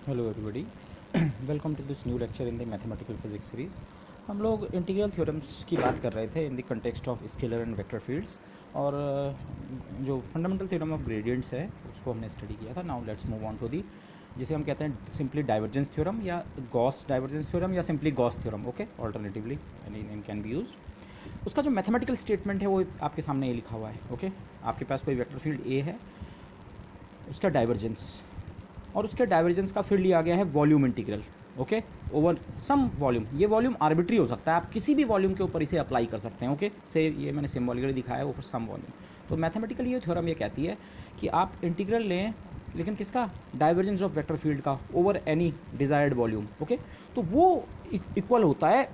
Hello everybody, welcome to this new lecture in the mathematical physics series. हम लोग integral theorems की बात कर रहे थे in the context of scalar and vector fields, और जो फंडामेंटल थ्योरम ऑफ ग्रेडियंट्स है उसको हमने स्टडी किया था। Now let's move on to the, जिसे हम कहते हैं सिंपली डाइवर्जेंस थ्योरम या गॉस डाइवर्जेंस थ्योरम या simply Gauss theorem. Okay, alternatively any name can be used. उसका जो मैथमेटिकल स्टेटमेंट है वो आपके सामने ये लिखा हुआ है। ओके, आपके पास कोई वेक्टर फील्ड ए है, उसका डाइवर्जेंस, और उसके डाइवर्जेंस का फिर लिया गया है volume integral. Okay, over some volume. ये वॉल्यूम आर्बिट्री हो सकता है, आप किसी भी वॉल्यूम के ऊपर इसे अप्लाई कर सकते हैं। ओके, से ये मैंने सिम्बॉलिकली दिखाया है ओवर सम वॉल्यूम। तो मैथमेटिकली ये थ्योरम ये कहती है कि आप इंटीग्रल लें, लेकिन किसका? डाइवर्जेंस ऑफ वेक्टर फील्ड का over any desired volume. Okay, तो वो इक्वल होता है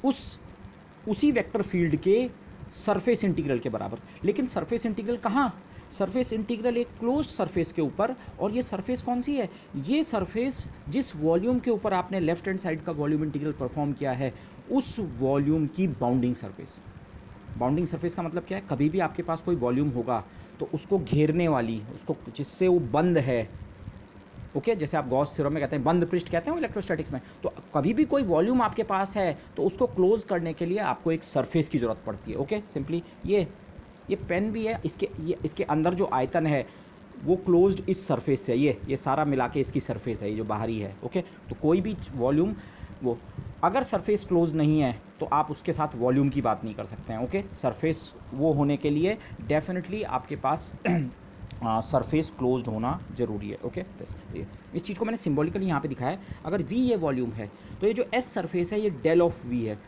उसी वेक्टर फील्ड के सरफेस इंटीग्रल के बराबर। लेकिन सरफेस इंटीग्रल कहाँ? सरफेस इंटीग्रल एक क्लोज्ड सरफेस के ऊपर, और ये सरफेस कौन सी है? ये सरफेस जिस वॉल्यूम के ऊपर आपने लेफ्ट हैंड साइड का वॉल्यूम इंटीग्रल परफॉर्म किया है, उस वॉल्यूम की बाउंडिंग सरफेस। बाउंडिंग सरफेस का मतलब क्या है? कभी भी आपके पास कोई वॉल्यूम होगा तो उसको घेरने वाली, उसको जिससे वो बंद है। ओके, जैसे आप गॉस थ्योरम में कहते हैं, बंद पृष्ठ कहते हैं इलेक्ट्रोस्टैटिक्स में। तो कभी भी कोई वॉल्यूम आपके पास है तो उसको क्लोज करने के लिए आपको एक सरफेस की ज़रूरत पड़ती है। ओके, सिंपली ये पेन भी है, इसके अंदर जो आयतन है वो क्लोज्ड इस सरफेस से, ये सारा मिला के इसकी सरफेस है, ये जो बाहरी है। ओके, तो कोई भी वॉल्यूम, वो अगर सरफेस क्लोज नहीं है तो आप उसके साथ वॉल्यूम की बात नहीं कर सकते हैं। ओके, सरफेस वो होने के लिए डेफिनेटली आपके पास सरफेस क्लोज्ड होना ज़रूरी है। ओके, इस चीज़ को मैंने सिम्बॉलिकली यहाँ पे दिखाया है। अगर वी ये वॉल्यूम है तो ये जो एस सरफेस है ये डेल ऑफ वी है।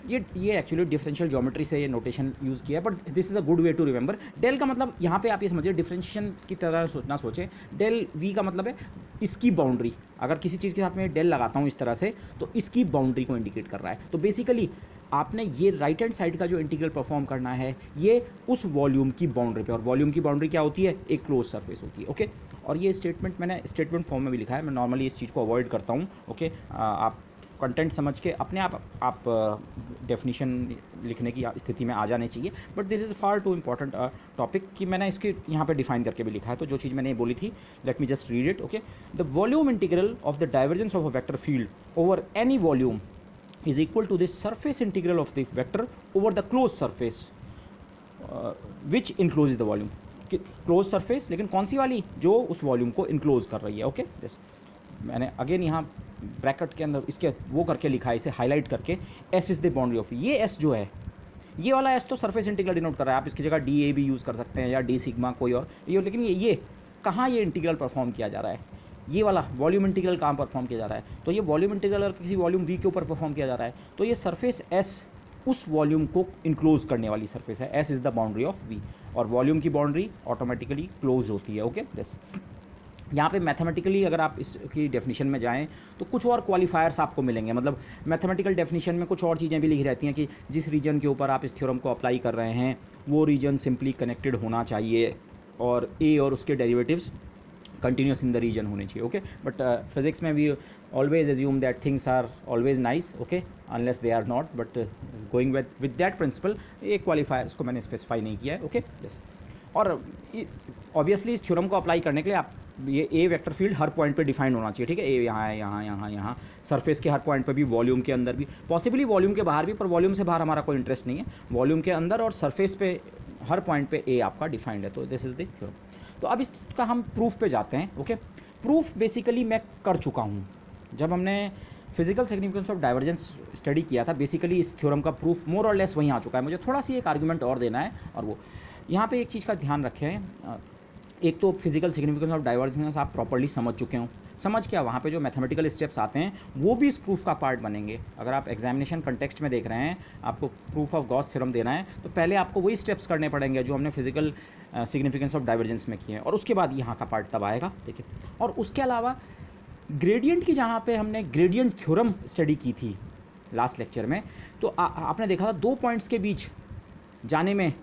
ये एक्चुअली डिफरेंशियल ज्योमेट्री से ये नोटेशन यूज़ किया है, but this is a good way to remember. Del का मतलब यहाँ पे आप ये समझिए, डिफरेंशिएशन की तरह सोचें। डेल वी का मतलब है इसकी बाउंड्री। अगर किसी चीज़ के साथ में डेल लगाता हूँ इस तरह से, तो इसकी बाउंड्री को इंडिकेट कर रहा है। तो बेसिकली आपने ये राइट हैंड साइड का जो इंटीग्रल परफॉर्म करना है ये उस वॉल्यूम की बाउंड्री पे, और वॉल्यूम की बाउंड्री क्या होती है? एक क्लोज सरफेस होती है। ओके, और ये स्टेटमेंट मैंने स्टेटमेंट फॉर्म में भी लिखा है। मैं नॉर्मली इस चीज़ को अवॉइड करता हूँ। ओके, आप कंटेंट समझ के अपने आप डेफिनेशन लिखने की स्थिति में आ जाने चाहिए, but this is far too important topic कि मैंने इसके यहाँ पे डिफाइन करके भी लिखा है। तो जो चीज़ मैंने ये बोली थी, let me just read it. Okay, the volume integral of the divergence of a vector field over any volume is equal to the surface integral of the vector over the closed surface which encloses the volume। Close surface, लेकिन कौन सी वाली? जो उस volume को enclose कर रही है। Okay, मैंने अगेन यहाँ ब्रैकेट के अंदर इसके वो करके लिखा है, इसे हाईलाइट करके, S is the boundary of. ये एस जो है, ये वाला एस तो सरफेस इंटीग्रल डिनोट कर रहा है। आप इसकी जगह डी ए भी यूज़ कर सकते हैं या डी सिग्मा कोई और, ये। लेकिन ये कहाँ ये इंटीग्रल परफॉर्म किया जा रहा है? ये वाला वॉल्यूम इंटीग्रल कहाँ परफॉर्म किया जा रहा है? तो ये वॉल्यूम इंटीग्रल अगर किसी वॉल्यूम वी के ऊपर परफॉर्म किया जा रहा है तो ये सरफेस एस उस वॉल्यूम को इनक्लोज करने वाली सरफेस है। S is the boundary of V, और वॉल्यूम की बाउंड्री ऑटोमेटिकली क्लोज होती है। ओके, दिस यहाँ पे मैथमेटिकली अगर आप इसकी डेफिनेशन में जाएं तो कुछ और क्वालिफायर्स आपको मिलेंगे। मतलब मैथमेटिकल डेफिनेशन में कुछ और चीज़ें भी लिखी रहती हैं कि जिस रीजन के ऊपर आप इस थ्योरम को अप्लाई कर रहे हैं वो रीजन सिंपली कनेक्टेड होना चाहिए, और ए और उसके derivatives continuous in the region होने चाहिए। ओके, बट फिजिक्स में we always assume that things are always nice, okay, unless they are not, but going with that principle, ये क्वालिफायर्स को मैंने स्पेसिफाई नहीं किया है। Okay, yes. और ऑब्वियसली इस थ्योरम को अप्लाई करने के लिए आप ये ए वेक्टर फील्ड हर पॉइंट पे डिफाइन होना चाहिए। ठीक है, ए यहाँ है, यहाँ सरफेस के हर पॉइंट पे भी, वॉल्यूम के अंदर भी, पॉसिबली वॉल्यूम के बाहर भी, पर वॉल्यूम से बाहर हमारा कोई इंटरेस्ट नहीं है। वॉल्यूम के अंदर और सरफेस पे हर पॉइंट पे ए आपका डिफाइंड है। तो दिस इज़ द थ्योरम। तो अब इसका हम प्रूफ पे जाते हैं। ओके, प्रूफ बेसिकली मैं कर चुका हूँ जब हमने physical significance of divergence study किया था। बेसिकली इस थ्योरम का प्रूफ मोर और लेस वहीं आ चुका है। मुझे थोड़ा सी एक आर्गुमेंट और देना है, और वो यहाँ पे एक चीज़ का ध्यान रखें। एक तो फिजिकल सिग्निफिकेंस ऑफ डाइवर्जेंस आप प्रॉपर्ली समझ चुके हो। समझ क्या, वहाँ पे जो मैथमेटिकल स्टेप्स आते हैं वो भी इस प्रूफ का पार्ट बनेंगे। अगर आप एग्जामिनेशन कंटेक्स्ट में देख रहे हैं, आपको प्रूफ ऑफ गॉस थ्योरम देना है, तो पहले आपको वही स्टेप्स करने पड़ेंगे जो हमने फिजिकल सिग्निफिकेंस ऑफ डाइवर्जेंस में किए हैं, और उसके बाद यहाँ का पार्ट तब आएगा। ठीक है, और उसके अलावा ग्रेडियंट की जहाँ पे हमने ग्रेडियंट थ्योरम स्टडी की थी लास्ट लेक्चर में, तो आपने देखा था दो पॉइंट्स के बीच जाने में,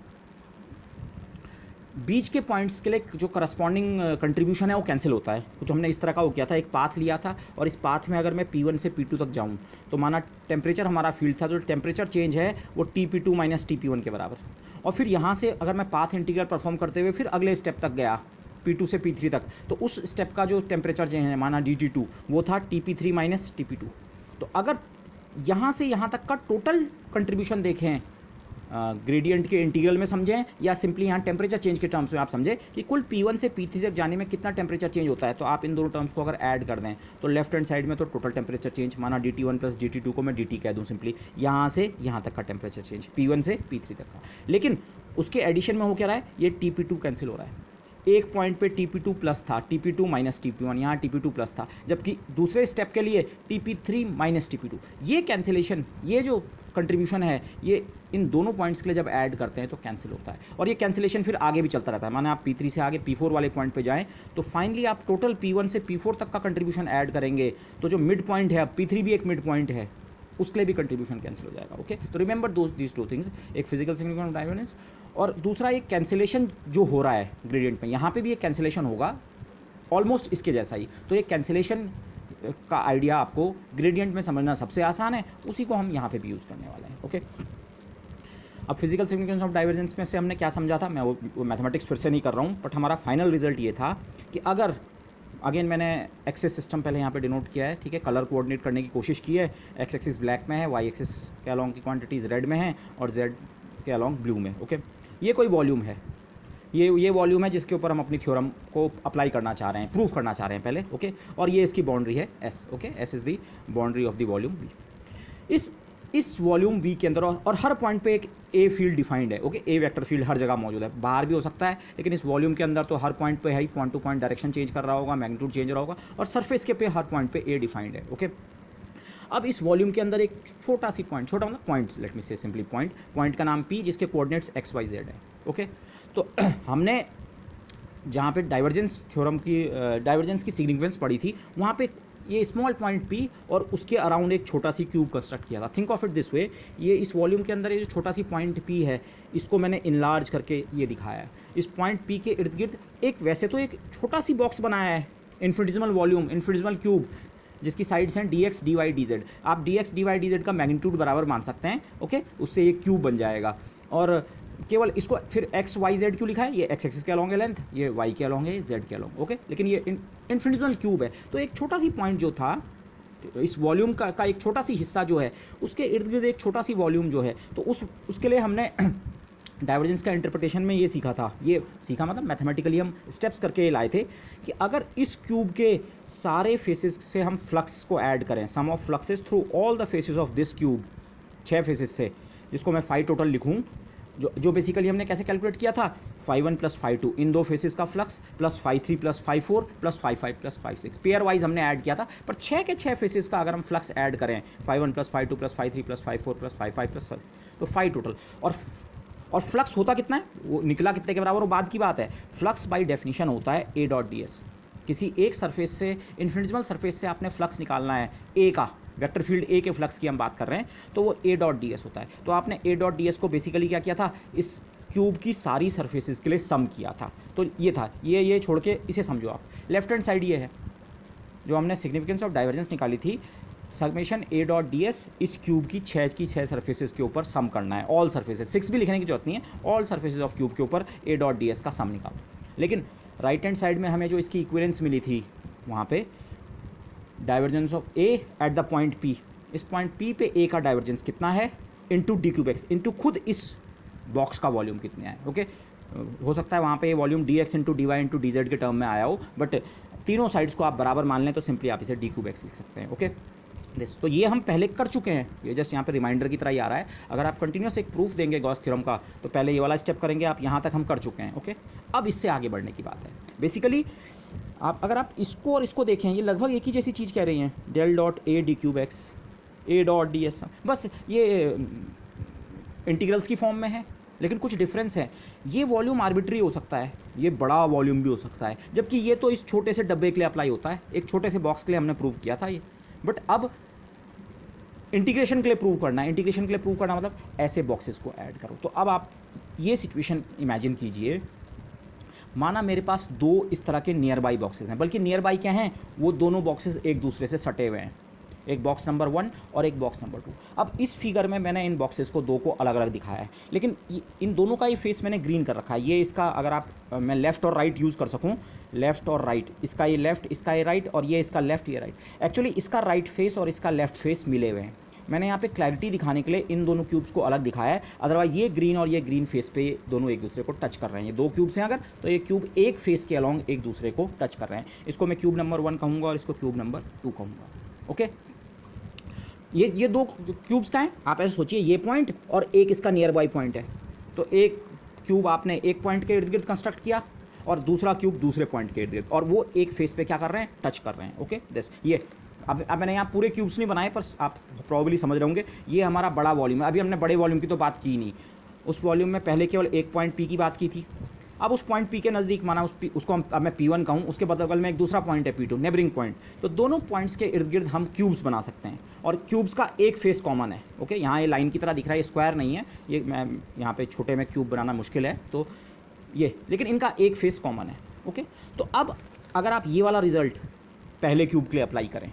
बीच के पॉइंट्स के लिए जो करस्पॉन्डिंग कंट्रीब्यूशन है वो कैंसिल होता है। कुछ हमने इस तरह का वो किया था, एक पाथ लिया था, और इस पाथ में अगर मैं P1 से P2 तक जाऊँ तो माना टेम्परेचर हमारा फील्ड था, जो टेम्परेचर चेंज है वो TP2 माइनस TP1 के बराबर। और फिर यहाँ से अगर मैं पाथ इंटीग्रल परफॉर्म करते हुए फिर अगले स्टेप तक गया P2 से P3 तक, तो उस स्टेप का जो टेम्परेचर चेंज है माना DT2 वो था TP3 माइनस TP2। तो अगर यहाँ से यहाँ तक का टोटल कंट्रीब्यूशन देखें ग्रेडियंट के इंटीग्रल में समझें या सिंपली यहाँ टेम्परेचर चेंज के टर्म्स में आप समझें कि कुल P1 से P3 तक जाने में कितना टेम्परेचर चेंज होता है, तो आप इन दोनों टर्म्स को अगर ऐड कर दें तो लेफ्ट हैंड साइड में तो टोटल टेम्परेचर चेंज माना DT1 प्लस DT2 को मैं DT कह दूँ सिंपली, यहाँ से यहाँ तक का टेम्परेचर चेंज P1 से P3 तक का। लेकिन उसके एडिशन में हो क्या रहा है, ये TP2 कैंसिल हो रहा है। एक पॉइंट पे TP2 प्लस था, TP2 माइनस TP1, यहाँ TP2 प्लस था, जबकि दूसरे स्टेप के लिए TP3 माइनस TP2। ये कैंसिलेशन, ये जो कंट्रीब्यूशन है, ये इन दोनों पॉइंट्स के लिए जब ऐड करते हैं तो कैंसिल होता है, और ये कैंसिलेशन फिर आगे भी चलता रहता है। माने आप P3 से आगे P4 वाले पॉइंट पे जाएं तो फाइनली आप टोटल P1 से P4 तक का कंट्रीब्यूशन ऐड करेंगे तो जो मिड पॉइंट है, P3 भी एक मिड पॉइंट है, उसके लिए भी कंट्रीब्यूशन कैंसिल हो जाएगा। ओके, तो रिमेंबर दीज टू थिंग्स, एक फिजिकल सिग्निफिकेंस ऑफ डाइवर्जेंस और दूसरा एक कैंसिलेशन जो हो रहा है ग्रेडियंट में, यहाँ पे भी एक कैंसिलेशन होगा ऑलमोस्ट इसके जैसा ही। तो ये कैंसिलेशन का आइडिया आपको ग्रेडियंट में समझना सबसे आसान है, उसी को हम यहाँ पे भी यूज़ करने वाले हैं। ओके, अब फिजिकल सिग्निफिकेंस ऑफ डाइवर्जेंस में से हमने क्या समझा था, मैं वो मैथमेटिक्स फिर से नहीं कर रहा हूँ, बट हमारा फाइनल रिजल्ट ये था कि अगर अगेन मैंने एक्सेस सिस्टम पहले यहाँ पे डिनोट किया है, ठीक है, कलर कोऑर्डिनेट करने की कोशिश की है। एक्स एक्सिस ब्लैक में है, वाई एक्सिस के अलॉन्ग की क्वांटिटीज़ रेड में है और जेड के अलॉन्ग ब्लू में। ओके, ये कोई वॉल्यूम है, ये वॉल्यूम है जिसके ऊपर हम अपनी थ्योरम को अप्लाई करना चाह रहे हैं, प्रूफ करना चाह रहे हैं पहले। ओके, और ये इसकी बाउंड्री है S. Okay, S is the boundary of the volume we. इस वॉल्यूम वी के अंदर और हर पॉइंट पे एक ए फील्ड डिफाइंड है। ओके, ए वेक्टर फील्ड हर जगह मौजूद है, बाहर भी हो सकता है, लेकिन इस वॉल्यूम के अंदर तो हर पॉइंट पे है ही, point to point direction change कर रहा होगा, मैग्नीट्यूड चेंज रहा होगा, और सरफेस के पे हर पॉइंट पे ए डिफाइंड है। ओके, अब इस वॉल्यूम के अंदर एक छोटा सी पॉइंट, छोटा मतलब पॉइंट, लेट मी से सिंपली पॉइंट का नाम P, जिसके कोऑर्डिनेट्स एक्स वाई जेड है। ओके, तो हमने जहाँ पे डाइवर्जेंस थ्योरम की डाइवर्जेंस की सिग्निफिकेंस पढ़ी थी, वहाँ पे ये स्मॉल पॉइंट P और उसके अराउंड एक छोटा सी क्यूब कंस्ट्रक्ट किया था। Think of it this way, ये इस वॉल्यूम के अंदर ये जो छोटा सी पॉइंट P है, इसको मैंने इनलार्ज करके ये दिखाया है। इस पॉइंट P के इर्द गिर्द एक वैसे तो एक छोटा सी बॉक्स बनाया है, इन्फिनिटेसिमल वॉल्यूम, इन्फिनिटेसिमल क्यूब, जिसकी साइड्स हैं dx dy dz। आप dx dy dz का मैग्नीट्यूड बराबर मान सकते हैं। ओके, उससे ये क्यूब बन जाएगा, और केवल इसको फिर एक्स वाई जेड क्यों लिखा है, ये एक्स एक्सिस के अलॉन्ग है लेंथ, ये वाई के अलॉन्ग है, ये जेड के अलॉन्ग। ओके, लेकिन ये इन्फिनिटेसिमल क्यूब है, तो एक छोटा सी पॉइंट जो था इस वॉल्यूम का एक छोटा सी हिस्सा जो है, उसके इर्द गिर्द एक छोटा सी वॉल्यूम जो है, तो उसके लिए हमने डाइवर्जेंस का इंटरप्रिटेशन में ये सीखा था, ये सीखा मतलब मैथमेटिकली हम स्टेप्स करके लाए थे कि अगर इस क्यूब के सारे फेसेस से हम फ्लक्स को ऐड करें, sum of fluxes through all the faces of this cube, 6 faces से, जिसको मैं फाई टोटल लिखूँ, जो बेसिकली हमने कैसे कैलकुलेट किया था, φ1 प्लस φ2 इन दो फेसेस का flux, plus φ3 plus φ4 plus φ5 plus φ6, pair wise हमने ऐड किया था, पर 6 के 6 फेसेस का अगर हम फ्लक्स ऐड करें, φ1 plus φ2 plus φ3 plus φ4 plus φ5 plus तो फाई टोटल, और फ्लक्स होता कितना है, वो निकला कितने के बराबर, वो बाद की बात है। फ्लक्स बाय डेफिनेशन होता है ए डॉट डी एस। किसी एक सरफेस से, इन्फिनिटेसिमल सरफेस से आपने फ्लक्स निकालना है, ए का वेक्टर फील्ड ए के फ्लक्स की हम बात कर रहे हैं, तो वो ए डॉट डी एस होता है। तो आपने ए डॉट डी एस को बेसिकली क्या किया था, इस क्यूब की सारी सरफेसेस के लिए सम किया था। तो ये था, ये छोड़ के इसे समझो आप। लेफ्ट हैंड साइड ये है जो हमने सिग्निफिकेंस ऑफ डाइवर्जेंस निकाली थी, समेशन ए डॉट डी एस, इस क्यूब की 6 सरफेसेस के ऊपर सम करना है, ऑल सरफेसेस, 6 भी लिखने की जरूरत नहीं है, ऑल सरफेसेस ऑफ क्यूब के ऊपर ए डॉट डी एस का सम निकालो। लेकिन राइट हैंड साइड में हमें जो इसकी इक्विवेलेंस मिली थी, वहाँ पे divergence of A at the point P, इस पॉइंट P पे ए का डाइवर्जेंस कितना है, into d cube x, into खुद इस बॉक्स का वॉल्यूम कितने है। ओके, हो सकता है वहाँ पे volume d x into d y into d z के टर्म में आया हो, बट तीनों साइड्स को आप बराबर मान लें तो सिंपली आप इसे डी क्यूब एक्स लिख सकते हैं। ओके, तो ये हम पहले कर चुके हैं, ये जस्ट यहाँ पे रिमाइंडर की तरह ही आ रहा है। अगर आप कंटिन्यूस एक प्रूफ देंगे गॉस थ्योरम का, तो पहले ये वाला स्टेप करेंगे आप, यहाँ तक हम कर चुके हैं। ओके, अब इससे आगे बढ़ने की बात है। बेसिकली अगर आप इसको और इसको देखें, ये लगभग एक ही जैसी चीज़ कह रही हैं, del dot A d cube x, A dot D s, बस ये इंटीग्रल्स की फॉर्म में है, लेकिन कुछ डिफरेंस है। ये वॉल्यूम आर्बिट्री हो सकता है, ये बड़ा वॉल्यूम भी हो सकता है, जबकि ये तो इस छोटे से डब्बे के लिए अप्लाई होता है, एक छोटे से बॉक्स के लिए हमने प्रूव किया था ये। बट अब इंटीग्रेशन के लिए प्रूव करना है, इंटीग्रेशन के लिए प्रूव करना मतलब ऐसे बॉक्सेस को ऐड करो। तो अब आप ये सिचुएशन इमेजिन कीजिए, माना मेरे पास 2 इस तरह के नियर बाई बॉक्सेस हैं, बल्कि नियर बाई क्या हैं, वो दोनों बॉक्सेस एक दूसरे से सटे हुए हैं। एक बॉक्स नंबर 1 और एक बॉक्स नंबर 2। अब इस फिगर में मैंने इन बॉक्सेस को दो को अलग अलग दिखाया है, लेकिन इन दोनों का ही फेस मैंने ग्रीन कर रखा है। ये इसका अगर आप मैं लेफ़्ट और राइट यूज़ कर सकूँ, लेफ़्ट और राइट, इसका ये लेफ़्ट, इसका ये राइट, और ये इसका लेफ़्ट, ये राइट। एक्चुअली इसका राइट फेस और इसका लेफ़्ट फेस मिले हुए हैं। मैंने यहाँ पे क्लैरिटी दिखाने के लिए इन दोनों क्यूब्स को अलग दिखाया है, अदरवाइज ये ग्रीन और ये ग्रीन फेस पे दोनों एक दूसरे को टच कर रहे हैं। ये दो क्यूब्स हैं अगर, तो ये क्यूब एक फेस के अलॉन्ग एक दूसरे को टच कर रहे हैं। इसको मैं क्यूब नंबर 1 कहूँगा और इसको क्यूब नंबर 2 कहूँगा। ओके, ये दो क्यूब्स का है, आप ऐसे सोचिए, ये पॉइंट और एक इसका नियर बाई पॉइंट है। तो एक क्यूब आपने एक पॉइंट के इर्द गिर्द कंस्ट्रक्ट किया और दूसरा क्यूब दूसरे पॉइंट के इर्द गिर्द, और वो एक फेस पे क्या कर रहे हैं, टच कर रहे हैं। ओके, दिस ये अब मैंने यहाँ पूरे क्यूब्स नहीं बनाए, पर आप प्रॉब्ली समझ रहे होंगे। ये हमारा बड़ा वॉल्यूम है। अभी हमने बड़े वॉल्यूम की तो बात की नहीं, उस वॉल्यूम में पहले केवल एक पॉइंट पी की बात की थी। अब उस पॉइंट पी के नज़दीक माना उसको अब मैं P1 कहूँ, उसके बगल में एक दूसरा पॉइंट है P2, नेबरिंग पॉइंट। तो दोनों पॉइंट्स के इर्द गिर्द हम क्यूब्स बना सकते हैं, और क्यूब्स का एक फेस कॉमन है। ओके, यहाँ ये लाइन की तरह दिख रहा है, ये स्क्वायर नहीं है, ये मैं यहाँ पे छोटे में क्यूब बनाना मुश्किल है, तो ये, लेकिन इनका एक फेस कॉमन है। ओके, तो अब अगर आप ये वाला रिजल्ट पहले क्यूब के लिए अप्लाई करें,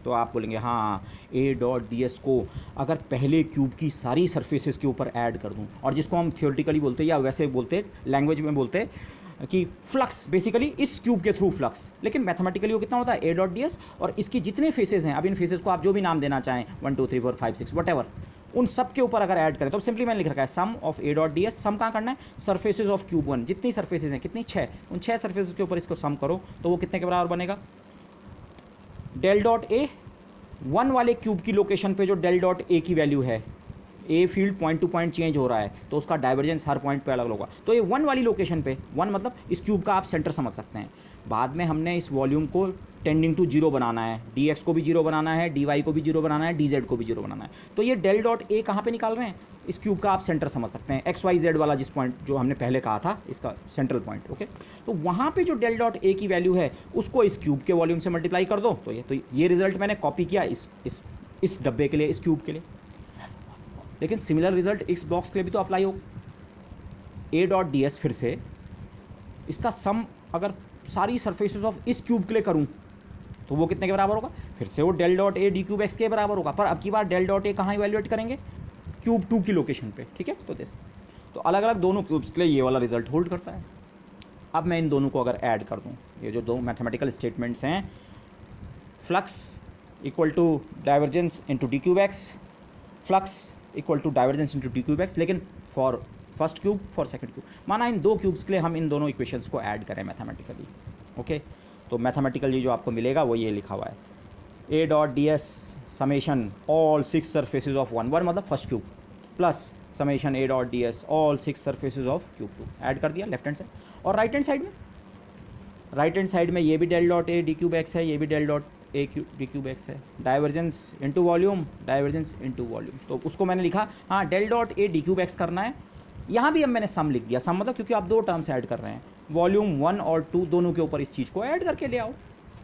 तो आप बोलेंगे हाँ, A.ds को अगर पहले क्यूब की सारी सरफेसेस के ऊपर ऐड कर दूं, और जिसको हम थियोरेटिकली बोलते हैं या वैसे बोलते लैंग्वेज में बोलते हैं कि फ्लक्स, बेसिकली इस क्यूब के थ्रू फ्लक्स, लेकिन मैथमेटिकली वो कितना होता है A.ds, और इसकी जितने फेसेस हैं, अब इन फेसेस को आप जो भी नाम देना चाहें, 1 2 3 4 5 6 वट, उन सब के ऊपर अगर ऐड करें, तो सिंपली मैंने लिख रखा है सम ऑफ A.ds। सम कहाँ करना है, सरफेसेस ऑफ क्यूब 1, जितनी सरफेसेस हैं, कितनी 6, उन 6 सरफेसेस के ऊपर इसको सम करो, तो वो कितने के बराबर बनेगा, डेल डॉट ए, 1 वाले क्यूब की लोकेशन पे जो डेल डॉट ए की वैल्यू है, a field point to point change हो रहा है, तो उसका डाइवर्जेंस हर पॉइंट पे अलग होगा। तो ये 1 वाली लोकेशन पे, 1 मतलब इस क्यूब का आप सेंटर समझ सकते हैं। बाद में हमने इस वॉल्यूम को टेंडिंग टू 0 बनाना है, dx को भी 0 बनाना है, dy को भी 0 बनाना है, dz को भी 0 बनाना है। तो ये डेल डॉट ए कहाँ पे निकाल रहे हैं, इस क्यूब का आप सेंटर समझ सकते हैं, XYZ वाला जिस पॉइंट जो हमने पहले कहा था, इसका सेंट्रल पॉइंट। ओके, तो वहाँ पे जो डेल डॉट ए की वैल्यू है, उसको इस क्यूब के वॉल्यूम से मल्टीप्लाई कर दो, तो ये रिजल्ट मैंने कॉपी किया इस डब्बे के लिए, इस क्यूब के लिए। लेकिन सिमिलर रिजल्ट इस बॉक्स के लिए भी तो अप्लाई हो। A.ds फिर से इसका सम अगर सारी सरफेसेस ऑफ इस क्यूब के लिए करूं, तो वो कितने के बराबर होगा, फिर से वो del dot A d cube x के बराबर होगा, पर अब की बार डेल डॉट ए कहाँ इवैल्यूएट करेंगे, क्यूब 2 की लोकेशन पे। ठीक है, तो अलग अलग दोनों क्यूब्स के लिए ये वाला रिजल्ट होल्ड करता है। अब मैं इन दोनों को अगर ऐड कर दूं, ये जो दो मैथमेटिकल स्टेटमेंट्स हैं, flux equal to divergence into d cube x, flux equal to divergence into d cube x, लेकिन for first cube, for second cube, माना इन दो क्यूब्स के लिए हम इन दोनों इक्वेशंस को ऐड करें मैथमेटिकली। ओके, तो मैथमेटिकली जो आपको मिलेगा वो ये लिखा हुआ है, A.ds summation all 6 surfaces of 1 मतलब first cube, plus summation A.ds all 6 surfaces of cube 2, add कर दिया लेफ्ट हैंड साइड। और राइट हैंड साइड में ये भी del dot A d cube x है, ये भी del dot A d cube x है, divergence into volume, divergence into volume, तो उसको मैंने लिखा, हाँ del dot A d cube x करना है। यहाँ भी अब मैंने सम लिख दिया, सम मतलब क्योंकि आप दो टर्म्स ऐड कर रहे हैं, वॉल्यूम 1 और 2 दोनों के ऊपर इस चीज़ को ऐड करके ले आओ।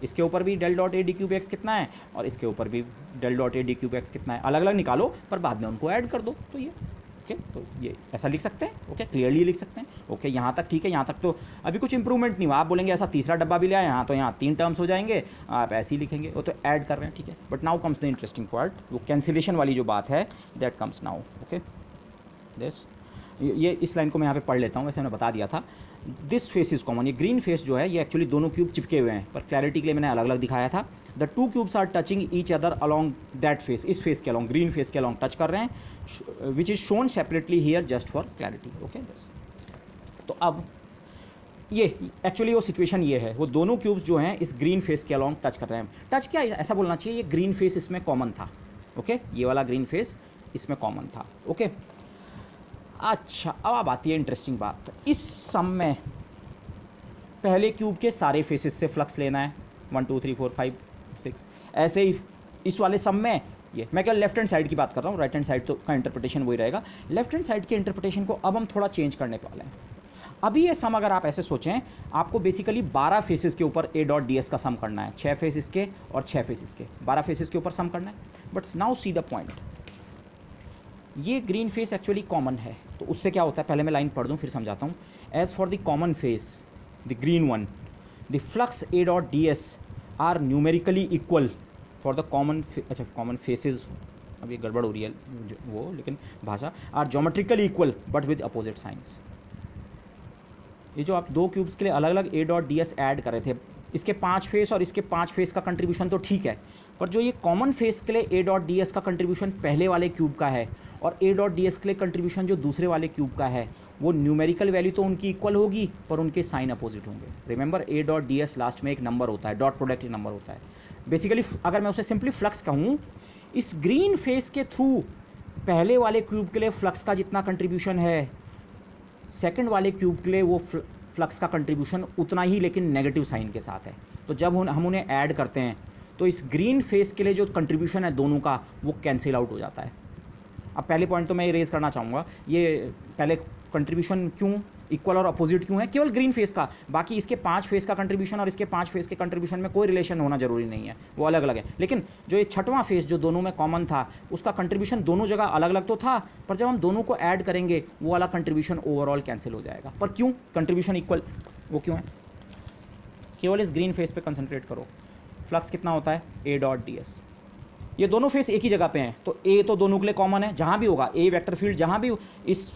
इसके ऊपर भी del dot A d cube x कितना है, और इसके ऊपर भी del dot A d cube x कितना है, अलग अलग निकालो, पर बाद में उनको ऐड कर दो। तो ये ओके, तो ये ऐसा लिख सकते हैं। ओके, क्लियरली लिख सकते हैं। ओके, यहाँ तक ठीक है, यहाँ तक तो अभी कुछ इंप्रूवमेंट नहीं हुआ। आप बोलेंगे ऐसा तीसरा डब्बा भी ले आए यहाँ, तो यहाँ 3 टर्म्स हो जाएंगे, आप ऐसे ही लिखेंगे, वो तो ऐड कर रहे हैं। ठीक है, but now comes the interesting part, वो कैंसिलेशन वाली जो बात है, that comes now. Okay, this ये इस लाइन को मैं यहाँ पे पढ़ लेता हूँ, वैसे मैंने बता दिया था। दिस फेस इज कॉमन, ये ग्रीन फेस जो है ये एक्चुअली दोनों क्यूब चिपके हुए हैं, पर क्लैरिटी के लिए मैंने अलग अलग दिखाया था। The 2 cubes are touching each other along that face, इस फेस के अलॉन्ग, ग्रीन फेस के अलॉन्ग टच कर रहे हैं, which is shown separately here just for clarity. Okay, बस तो अब ये एक्चुअली वो सिचुएशन ये है, वो दोनों क्यूब्स जो हैं इस ग्रीन फेस के अलॉन्ग टच कर रहे हैं। टच क्या, ऐसा बोलना चाहिए, ये ग्रीन फेस इसमें कॉमन था। ओके, ये वाला ग्रीन फेस इसमें कॉमन था। ओके, अच्छा, अब आती है इंटरेस्टिंग बात। इस सम में पहले क्यूब के सारे फेसेस से फ्लक्स लेना है, 1 2 3 4 5 6। ऐसे ही इस वाले सम में ये, मैं क्या लेफ्ट हैंड साइड की बात कर रहा हूँ, राइट हैंड साइड तो का इंटरप्रिटेशन वही रहेगा। लेफ्ट हैंड साइड के इंटरप्रिटेशन को अब हम थोड़ा चेंज करने वाले हैं। अभी ये सम अगर आप ऐसे सोचें, आपको बेसिकली 12 फेसेस के ऊपर A.ds का सम करना है, 6 फेस इसके और 6 फेस इसके, 12 फेसेस के ऊपर सम करना है। But now see the point, ये ग्रीन फेस एक्चुअली कॉमन है, तो उससे क्या होता है, पहले मैं लाइन पढ़ दूँ फिर समझाता हूँ। As for the common face, the green one, the flux A.ds are numerically equal for the common अच्छा कॉमन फेसेस, अब ये गड़बड़ हो रही है वो, लेकिन भाषा are geometrically equal but with opposite signs. ये जो आप दो क्यूब्स के लिए अलग अलग A dot D s add कर रहे थे, इसके 5 फेस और इसके 5 फेस का कंट्रीब्यूशन तो ठीक है, पर जो ये कॉमन फेस के लिए ए डॉट डी एस का कंट्रीब्यूशन पहले वाले क्यूब का है और ए डॉट डी एस के लिए कंट्रीब्यूशन जो दूसरे वाले क्यूब का है, वो न्यूमेरिकल वैल्यू तो उनकी इक्वल होगी पर उनके साइन अपोजिट होंगे। रिमेंबर ए डॉट डी एस लास्ट में एक नंबर होता है, डॉट प्रोडक्ट एक नंबर होता है। बेसिकली अगर मैं उसे सिंपली फ्लक्स कहूँ, इस ग्रीन फेस के थ्रू पहले वाले क्यूब के लिए फ्लक्स का जितना कंट्रीब्यूशन है, सेकंड वाले क्यूब के लिए वो फ्लक्स का कंट्रीब्यूशन उतना ही लेकिन नेगेटिव साइन के साथ है। तो जब हम उन्हें ऐड करते हैं तो इस ग्रीन फेस के लिए जो कंट्रीब्यूशन है दोनों का, वो कैंसिल आउट हो जाता है। अब पहले पॉइंट तो मैं रेज करना चाहूँगा, ये पहले कंट्रीब्यूशन क्यों इक्वल और अपोजिट क्यों है, केवल ग्रीन फेस का, बाकी इसके 5 फेस का कंट्रीब्यूशन और इसके 5 फेस के कंट्रीब्यूशन में कोई रिलेशन होना जरूरी नहीं है, वो अलग अलग है। लेकिन जो ये छठवां फेस जो दोनों में कॉमन था, उसका कंट्रीब्यूशन दोनों जगह अलग अलग तो था, पर जब हम दोनों को ऐड करेंगे वो वाला कंट्रीब्यूशन ओवरऑल कैंसिल हो जाएगा। पर क्यों कंट्रीब्यूशन इक्वल, वो क्यों है? केवल इस ग्रीन फेस पे कंसंट्रेट करो। फ्लक्स कितना होता है, ए डॉट डी एस। ये दोनों फेस एक ही जगह पे हैं, तो ए तो दोनों के लिए कॉमन है, जहाँ भी होगा ए वेक्टर फील्ड जहाँ भी इस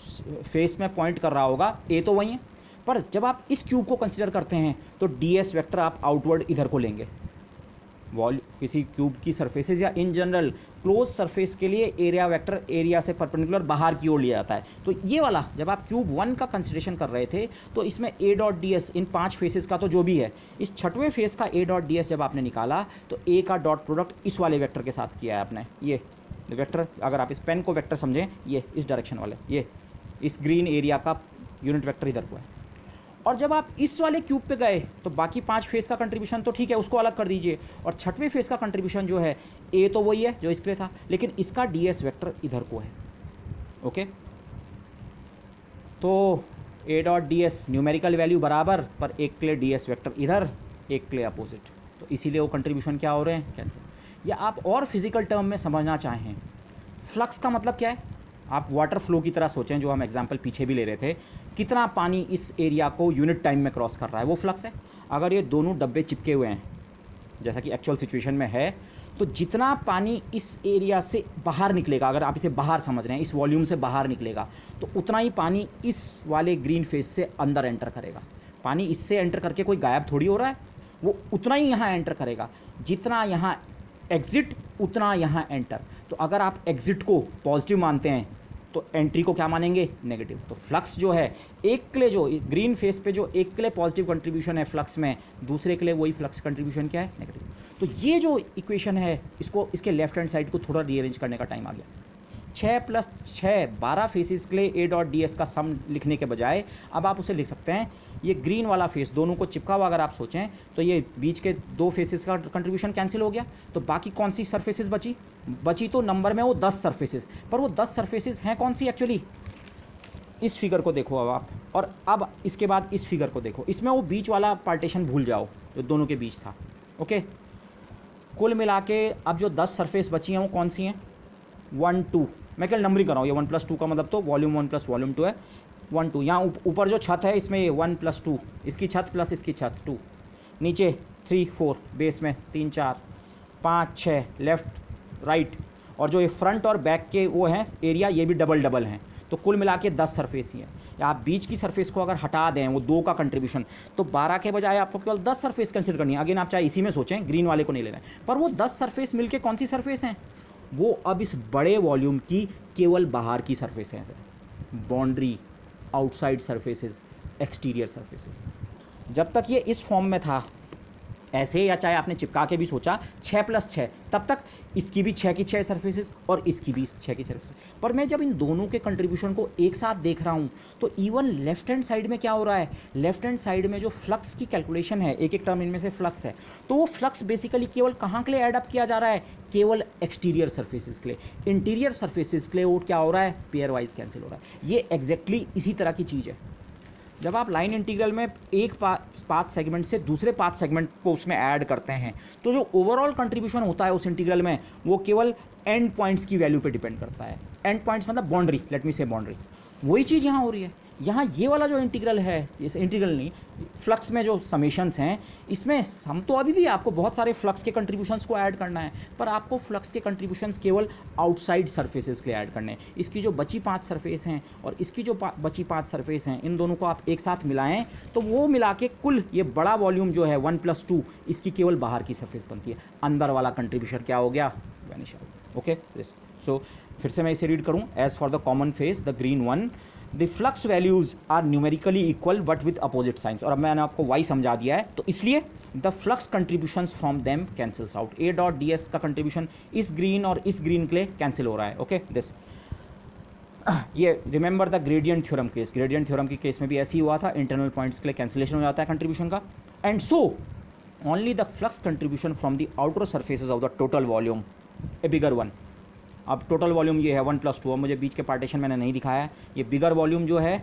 फेस में पॉइंट कर रहा होगा ए तो वही है। पर जब आप इस क्यूब को कंसिडर करते हैं तो डी एस वेक्टर आप आउटवर्ड इधर को लेंगे। किसी क्यूब की सरफेसेज या इन जनरल क्लोज सरफेस के लिए एरिया वेक्टर एरिया से परपेंडिकुलर बाहर की ओर लिया जाता है। तो ये वाला जब आप क्यूब 1 का कंसिडरेशन कर रहे थे तो इसमें ए डॉट डी एस इन 5 फेसेस का तो जो भी है, इस छठवें फेस का ए डॉट डी एस जब आपने निकाला तो ए का डॉट प्रोडक्ट इस वाले वेक्टर के साथ किया है आपने। ये वेक्टर, अगर आप इस पेन को वेक्टर समझें, ये इस डायरेक्शन वाले, ये इस ग्रीन एरिया का यूनिट वेक्टर इधर को है। और जब आप इस वाले क्यूब पे गए तो बाकी 5 फेस का कंट्रीब्यूशन तो ठीक है, उसको अलग कर दीजिए, और छठवें फेस का कंट्रीब्यूशन जो है ए तो वही है जो इसके लिए था, लेकिन इसका डी एस वेक्टर इधर को है। ओके, तो ए dot D S numerical value बराबर, पर एक के लिए डी एस वेक्टर इधर, एक के लिए अपोजिट, तो इसीलिए वो कंट्रीब्यूशन क्या हो रहे हैं, कैंसिल। या आप और फिजिकल टर्म में समझना चाहें, फ्लक्स का मतलब क्या है, आप वाटर फ्लो की तरह सोचें, जो हम एग्जाम्पल पीछे भी ले रहे थे, कितना पानी इस एरिया को यूनिट टाइम में क्रॉस कर रहा है, वो फ्लक्स है। अगर ये दोनों डब्बे चिपके हुए हैं जैसा कि एक्चुअल सिचुएशन में है, तो जितना पानी इस एरिया से बाहर निकलेगा, अगर आप इसे बाहर समझ रहे हैं, इस वॉल्यूम से बाहर निकलेगा, तो उतना ही पानी इस वाले ग्रीन फेस से अंदर एंटर करेगा। पानी इससे एंटर करके कोई गायब थोड़ी हो रहा है, वो उतना ही यहाँ एंटर करेगा, जितना यहाँ एग्जिट उतना यहाँ एंटर। तो अगर आप एग्जिट को पॉजिटिव मानते हैं तो एंट्री को क्या मानेंगे, नेगेटिव। तो फ्लक्स जो है, एक के लिए जो ग्रीन फेस पे जो एक के लिए पॉजिटिव कंट्रीब्यूशन है फ्लक्स में, दूसरे के लिए वही फ्लक्स कंट्रीब्यूशन क्या है, नेगेटिव। तो ये जो इक्वेशन है, इसको इसके लेफ्ट हैंड साइड को थोड़ा रीअरेंज करने का टाइम आ गया। 6 + 6 12 फेसेस के लिए ए डॉट डी एस का सम लिखने के बजाय अब आप उसे लिख सकते हैं, ये ग्रीन वाला फेस दोनों को चिपका हुआ अगर आप सोचें तो ये बीच के 2 फेसेस का कंट्रीब्यूशन कैंसिल हो गया, तो बाकी कौन सी सरफेसेस बची तो नंबर में वो 10 सरफेसेस, पर वो 10 सरफेसेस हैं कौन सी एक्चुअली, इस फिगर को देखो अब आप, और अब इसके बाद इस फिगर को देखो, इसमें वो बीच वाला पार्टीशन भूल जाओ जो दोनों के बीच था। ओके, कुल मिला के अब जो 10 सरफेस बची हैं वो कौन सी हैं, 1 2, मैं केवल नंबरिंग कर रहा हूँ, ये 1 + 2 का मतलब तो वॉल्यूम 1 + वॉल्यूम 2 है, 1 2। यहाँ ऊपर जो छत है इसमें ये 1 + 2, इसकी छत प्लस इसकी छत 2, नीचे 3 4, बेस में 3 4 5 6, लेफ्ट राइट, और जो ये फ्रंट और बैक के वो हैं एरिया, ये भी डबल डबल हैं, तो कुल मिला के 10 सरफेस ही हैं। या आप बीच की सरफेस को अगर हटा दें, वो 2 का कंट्रीब्यूशन, तो 12 के बजाय आपको केवल 10 सरफेस कंसिडर करनी है। अगेन आप चाहे इसी में सोचें, ग्रीन वाले को नहीं ले रहे हैं, पर वो 10 सरफेस मिलके कौन सी सरफेस हैं, वो अब इस बड़े वॉल्यूम की केवल बाहर की सरफेस हैं, boundary, outside surfaces, exterior surfaces. जब तक ये इस फॉर्म में था ऐसे, या चाहे आपने चिपका के भी सोचा 6 + 6, तब तक इसकी भी 6 की 6 सरफेसेस और इसकी भी 6 की सरफेस। पर मैं जब इन दोनों के कंट्रीब्यूशन को एक साथ देख रहा हूँ तो इवन लेफ्ट हैंड साइड में क्या हो रहा है, लेफ्ट हैंड साइड में जो फ्लक्स की कैलकुलेशन है, एक एक टर्म इनमें से फ्लक्स है, तो वो फ्लक्स बेसिकली केवल कहाँ के लिए एडअप किया जा रहा है, केवल एक्सटीरियर सरफेसेस के लिए। इंटीरियर सरफेसेस के लिए वो क्या हो रहा है, पेयर वाइज कैंसिल हो रहा है। ये एग्जैक्टली इसी तरह की चीज़ है। जब आप लाइन इंटीग्रल में एक पाथ सेगमेंट से दूसरे पाथ सेगमेंट को उसमें ऐड करते हैं, तो जो ओवरऑल कंट्रीब्यूशन होता है उस इंटीग्रल में, वो केवल एंड पॉइंट्स की वैल्यू पे डिपेंड करता है। एंड पॉइंट्स मतलब बाउंड्री, लेट मी से बाउंड्री। वही चीज़ यहाँ हो रही है। यहाँ ये वाला जो इंटीग्रल है, इस इंटीग्रल नहीं, फ्लक्स में जो समेशंस हैं, इसमें हम तो अभी भी आपको बहुत सारे फ्लक्स के कंट्रीब्यूशंस को ऐड करना है, पर आपको फ्लक्स के कंट्रीब्यूशंस केवल आउटसाइड सरफेसेस के लिए ऐड करने हैं। इसकी जो बची 5 सरफेस हैं और इसकी जो बची 5 सरफेस हैं, इन दोनों को आप एक साथ मिलाएं तो वो मिला के कुल ये बड़ा वॉल्यूम जो है 1+2, इसकी केवल बाहर की सरफेस बनती है। अंदर वाला कंट्रीब्यूशन क्या हो गया, वैनिश आउट। ओके, सो फिर से मैं इसे रीड करूँ। As for the common face the green one, the flux values are numerically equal but with opposite signs. और अब मैंने आपको वाई समझा दिया है, तो इसलिए the flux contributions from them cancels out. A dot D S का कंट्रीब्यूशन इस ग्रीन और इस ग्रीन के लिए कैंसिल हो रहा है। ओके, दिस ये remember the gradient theorem case, gradient theorem के केस में भी ऐसे ही हुआ था, इंटरनल पॉइंट्स के लिए कैंसिलेशन हो जाता है कंट्रीब्यूशन का। And so only the flux contribution from the outer surfaces of the total volume A bigger one. अब टोटल वॉल्यूम ये है 1+2। अब मुझे बीच के पार्टीशन मैंने नहीं दिखाया है, ये बिगर वॉल्यूम जो है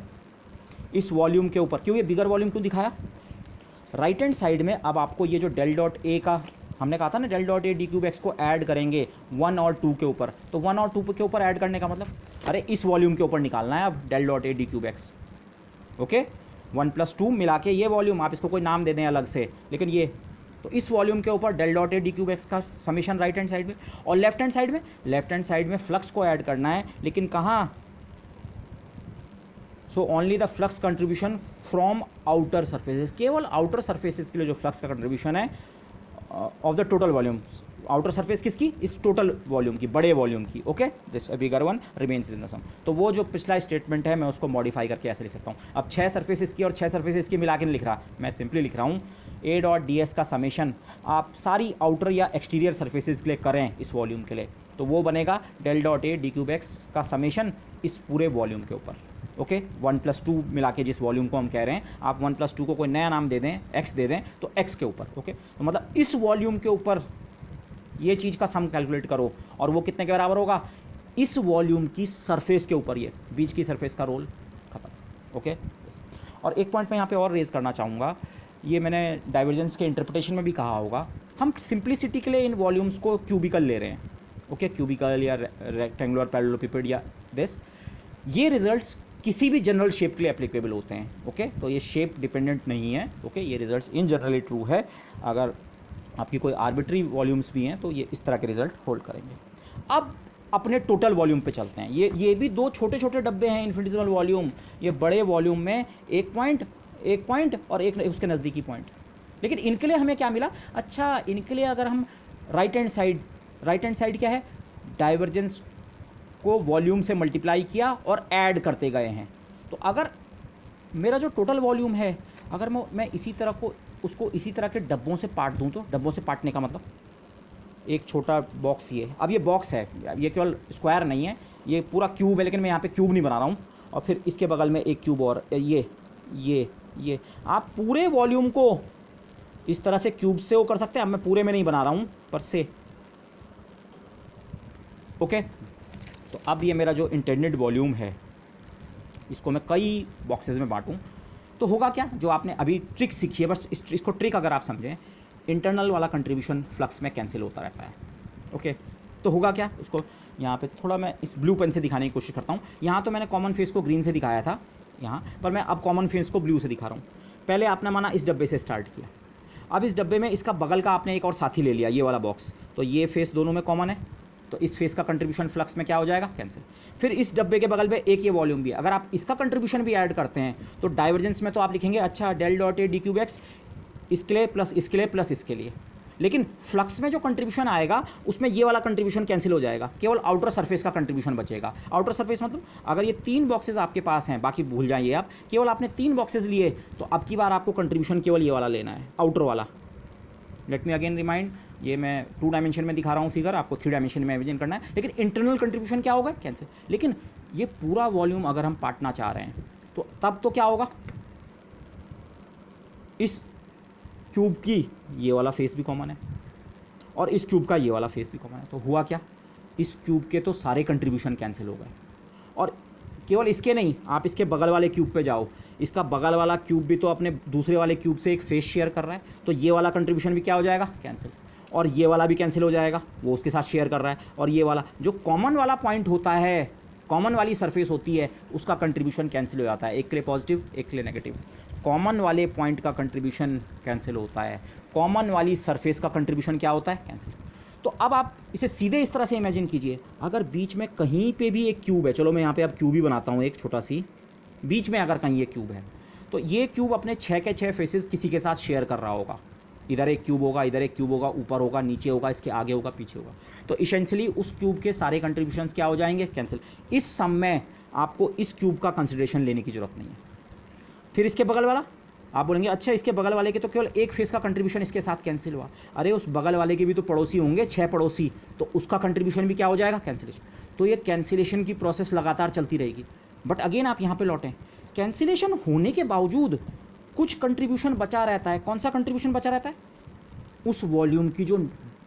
इस वॉल्यूम के ऊपर, क्यों ये बिगर वॉल्यूम क्यों दिखाया, राइट हैंड साइड में अब आपको ये जो डेल डॉट ए का हमने कहा था ना, del dot A d cube x को ऐड करेंगे 1 और 2 के ऊपर, तो 1 और 2 के ऊपर ऐड करने का मतलब, अरे इस वॉल्यूम के ऊपर निकालना है अब del dot A d cube x. Okay, 1+2 मिला के ये वॉल्यूम, आप इसको कोई नाम दे दें अलग से, लेकिन ये तो इस वॉल्यूम के ऊपर del dot A d cube x का समीशन राइट हैंड साइड में, और लेफ्ट हैंड साइड में फ्लक्स को ऐड करना है, लेकिन कहाँ, so only the flux contribution from outer surfaces, केवल आउटर सर्फेसेस के लिए जो फ्लक्स का कंट्रीब्यूशन है of the total volume. Outer surface किसकी, इस टोटल वॉल्यूम की, बड़े वॉल्यूम की। Okay, this bigger one remains in the sum. तो वो जो पिछला स्टेटमेंट है मैं उसको मॉडिफाई करके ऐसे लिख सकता हूँ। अब 6 सरफेस की और 6 सरफेस की मिला के नहीं लिख रहा, मैं सिंपली लिख रहा हूँ ए डॉट डी एस का समेशन आप सारी आउटर या एक्सटीरियर सर्फेसेज के लिए करें इस वॉल्यूम के लिए, तो वो बनेगा del dot A d cube x का समेशन इस पूरे वॉल्यूम के ऊपर। ओके, 1+2 मिला के जिस वॉल्यूम को हम कह रहे हैं, आप 1+2 को कोई नया नाम दे दें, एक्स दे दें, तो एक्स के ऊपर। ओके, तो मतलब इस वॉल्यूम के ऊपर ये चीज़ का सम कैलकुलेट करो, और वो कितने के बराबर होगा, इस वॉल्यूम की सरफेस के ऊपर, ये बीच की सरफेस का रोल खत्म। ओके, और एक पॉइंट मैं यहाँ पे और रेज करना चाहूँगा, ये मैंने डाइवर्जेंस के इंटरप्रिटेशन में भी कहा होगा, हम सिंप्लिसिटी के लिए इन वॉल्यूम्स को क्यूबिकल ले रहे हैं। ओके, क्यूबिकल या रेक्टेंगुलर पैरेललोपिपेड या दिस, ये रिजल्ट्स किसी भी जनरल शेप के लिए एप्लीकेबल होते हैं। ओके, तो ये शेप डिपेंडेंट नहीं है। ओके, ये रिजल्ट्स इन जनरली ट्रू है। अगर आपकी कोई आर्बिट्री वॉल्यूम्स भी हैं तो ये इस तरह के रिजल्ट होल्ड करेंगे। अब अपने टोटल वॉल्यूम पे चलते हैं। ये भी दो छोटे छोटे डब्बे हैं इन्फिनिटेसिमल वॉल्यूम, ये बड़े वॉल्यूम में एक पॉइंट और एक उसके नज़दीकी पॉइंट, लेकिन इनके लिए हमें क्या मिला, अच्छा इनके लिए अगर हम राइट हैंड साइड क्या है, डाइवर्जेंस को वॉल्यूम से मल्टीप्लाई किया और ऐड करते गए हैं। तो अगर मेरा जो टोटल वॉल्यूम है, अगर मैं इसी तरह को उसको इसी तरह के डब्बों से पाट दूं, तो डब्बों से पाटने का मतलब एक छोटा बॉक्स, ये अब ये बॉक्स है, ये केवल स्क्वायर नहीं है, ये पूरा क्यूब है, लेकिन मैं यहाँ पे क्यूब नहीं बना रहा हूँ, और फिर इसके बगल में एक क्यूब और ये आप पूरे वॉल्यूम को इस तरह से क्यूब से वो कर सकते हैं। अब मैं पूरे में नहीं बना रहा हूँ पर से। ओके, तो अब ये मेरा जो इंटेंडेड वॉल्यूम है, इसको मैं कई बॉक्सेस में बांटूं तो होगा क्या, जो आपने अभी ट्रिक सीखी है, बस इसको ट्रिक अगर आप समझें, इंटरनल वाला कंट्रीब्यूशन फ्लक्स में कैंसिल होता रहता है। ओके, तो होगा क्या, उसको यहाँ पे थोड़ा मैं इस ब्लू पेन से दिखाने की कोशिश करता हूँ। यहाँ तो मैंने कॉमन फेस को ग्रीन से दिखाया था यहाँ पर, मैं अब कॉमन फेस को ब्लू से दिखा रहा हूँ। पहले आपने माना इस डब्बे से स्टार्ट किया, अब इस डब्बे में इसका बगल का आपने एक और साथी ले लिया, ये वाला बॉक्स, तो ये फेस दोनों में कॉमन है, तो इस फेस का कंट्रीब्यूशन फ्लक्स में क्या हो जाएगा, कैंसिल। फिर इस डब्बे के बगल में एक ये वॉल्यूम भी है, अगर आप इसका कंट्रीब्यूशन भी ऐड करते हैं तो डाइवर्जेंस में तो आप लिखेंगे अच्छा del dot A d cube x इसके लिए प्लस इसके लिए प्लस इसके लिए, लेकिन फ्लक्स में जो कंट्रीब्यूशन आएगा उसमें ये वाला कंट्रीब्यूशन कैंसिल हो जाएगा, केवल आउटर सरफेस का कंट्रीब्यूशन बचेगा। आउटर सरफेस मतलब अगर ये 3 बॉक्सेज आपके पास हैं, बाकी भूल जाइए आप, केवल आपने 3 बॉक्सेज लिए, तो अब की बार आपको कंट्रीब्यूशन केवल ये वाला लेना है, आउटर वाला। लेट मी अगेन रिमाइंड, ये मैं 2 डायमेंशन में दिखा रहा हूँ फिगर, आपको 3 डायमेंशन में इमेजिन करना है, लेकिन इंटरनल कंट्रीब्यूशन क्या होगा, कैंसिल। लेकिन ये पूरा वॉल्यूम अगर हम पाटना चाह रहे हैं तो तब तो क्या होगा, इस क्यूब की ये वाला फेस भी कॉमन है और इस क्यूब का ये वाला फेस भी कॉमन है, तो हुआ क्या, इस क्यूब के तो सारे कंट्रीब्यूशन कैंसिल हो गए। और केवल इसके नहीं, आप इसके बगल वाले क्यूब पे जाओ, इसका बगल वाला क्यूब भी तो अपने दूसरे वाले क्यूब से एक फेस शेयर कर रहा है, तो ये वाला कंट्रीब्यूशन भी क्या हो जाएगा, कैंसिल। और ये वाला भी कैंसिल हो जाएगा, वो उसके साथ शेयर कर रहा है। और ये वाला जो कॉमन वाला पॉइंट होता है कॉमन वाली सरफेस होती है उसका कंट्रीब्यूशन कैंसिल हो जाता है, एक के लिए पॉजिटिव एक के लिए नेगेटिव। कॉमन वाले पॉइंट का कंट्रीब्यूशन कैंसिल होता है, कॉमन वाली सरफेस का कंट्रीब्यूशन क्या होता है, कैंसिल। तो अब आप इसे सीधे इस तरह से इमेजिन कीजिए, अगर बीच में कहीं पे भी एक क्यूब है, चलो मैं यहाँ पे अब क्यूब ही बनाता हूँ, एक छोटा सी बीच में अगर कहीं ये क्यूब है, तो ये क्यूब अपने 6 के 6 फेसेस किसी के साथ शेयर कर रहा होगा। इधर एक क्यूब होगा, इधर एक क्यूब होगा, ऊपर होगा, नीचे होगा, इसके आगे होगा, पीछे होगा। तो इसेंशियली उस क्यूब के सारे कंट्रीब्यूशंस क्या हो जाएंगे, कैंसिल। इस सम में आपको इस क्यूब का कंसिडरेशन लेने की जरूरत नहीं है। फिर इसके बगल वाला, आप बोलेंगे अच्छा इसके बगल वाले के तो केवल एक फेस का कंट्रीब्यूशन इसके साथ कैंसिल हुआ। अरे उस बगल वाले के भी तो पड़ोसी होंगे, 6 पड़ोसी, तो उसका कंट्रीब्यूशन भी क्या हो जाएगा, कैंसिलेशन। तो ये कैंसिलेशन की प्रोसेस लगातार चलती रहेगी। बट अगेन आप यहाँ पे लौटें, कैंसिलेशन होने के बावजूद कुछ कंट्रीब्यूशन बचा रहता है। कौन सा कंट्रीब्यूशन बचा रहता है, उस वॉल्यूम की जो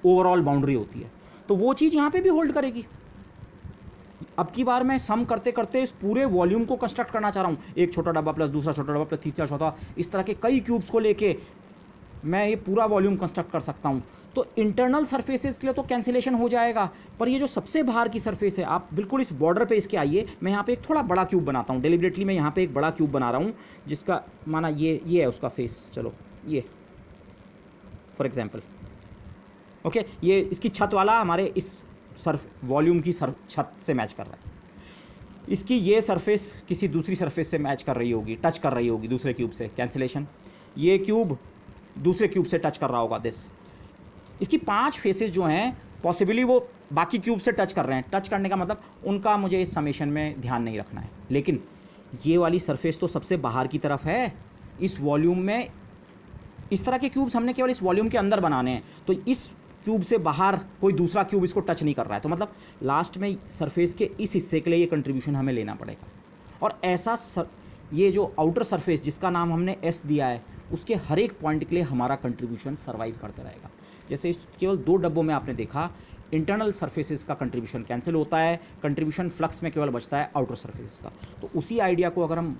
ओवरऑल बाउंड्री होती है, तो वो चीज़ यहाँ पे भी होल्ड करेगी। अब की बार मैं सम करते करते इस पूरे वॉल्यूम को कंस्ट्रक्ट करना चाह रहा हूँ, एक छोटा डब्बा प्लस दूसरा छोटा डब्बा प्लस तीसरा छोटा, इस तरह के कई क्यूब्स को लेके मैं ये पूरा वॉल्यूम कंस्ट्रक्ट कर सकता हूँ। तो इंटरनल सरफेसेस के लिए तो कैंसिलेशन हो जाएगा, पर ये जो सबसे बाहर की सरफेस है, आप बिल्कुल इस बॉर्डर पे इसके आइए, मैं यहाँ पे एक थोड़ा बड़ा क्यूब बनाता हूँ, डेलिबरेटली मैं यहाँ पे एक बड़ा क्यूब बना रहा हूँ, जिसका माना ये है उसका फेस, चलो ये फॉर एग्जाम्पल, ओके, ये इसकी छत वाला हमारे इस वॉल्यूम की छत से मैच कर रहा है, इसकी ये सरफेस किसी दूसरी सरफेस से मैच कर रही होगी, टच कर रही होगी दूसरे क्यूब से, कैंसिलेशन। ये क्यूब दूसरे क्यूब से टच कर रहा होगा, दिस। इसकी 5 फेसेस जो हैं पॉसिबली वो बाकी क्यूब से टच कर रहे हैं। टच करने का मतलब उनका मुझे इस समेशन में ध्यान नहीं रखना है, लेकिन ये वाली सरफेस तो सबसे बाहर की तरफ है इस वॉल्यूम में। इस तरह के क्यूब्स हमने केवल इस वॉल्यूम के अंदर बनाने हैं, तो इस क्यूब से बाहर कोई दूसरा क्यूब इसको टच नहीं कर रहा है, तो मतलब लास्ट में सरफेस के इस हिस्से के लिए ये कंट्रीब्यूशन हमें लेना पड़ेगा। और ऐसा ये जो आउटर सरफेस जिसका नाम हमने एस दिया है, उसके हर एक पॉइंट के लिए हमारा कंट्रीब्यूशन सर्वाइव करता रहेगा। जैसे इस केवल 2 डब्बों में आपने देखा, इंटरनल सरफेसेस का कंट्रीब्यूशन कैंसिल होता है, कंट्रीब्यूशन फ्लक्स में केवल बचता है आउटर सरफेसेस का। तो उसी आइडिया को अगर हम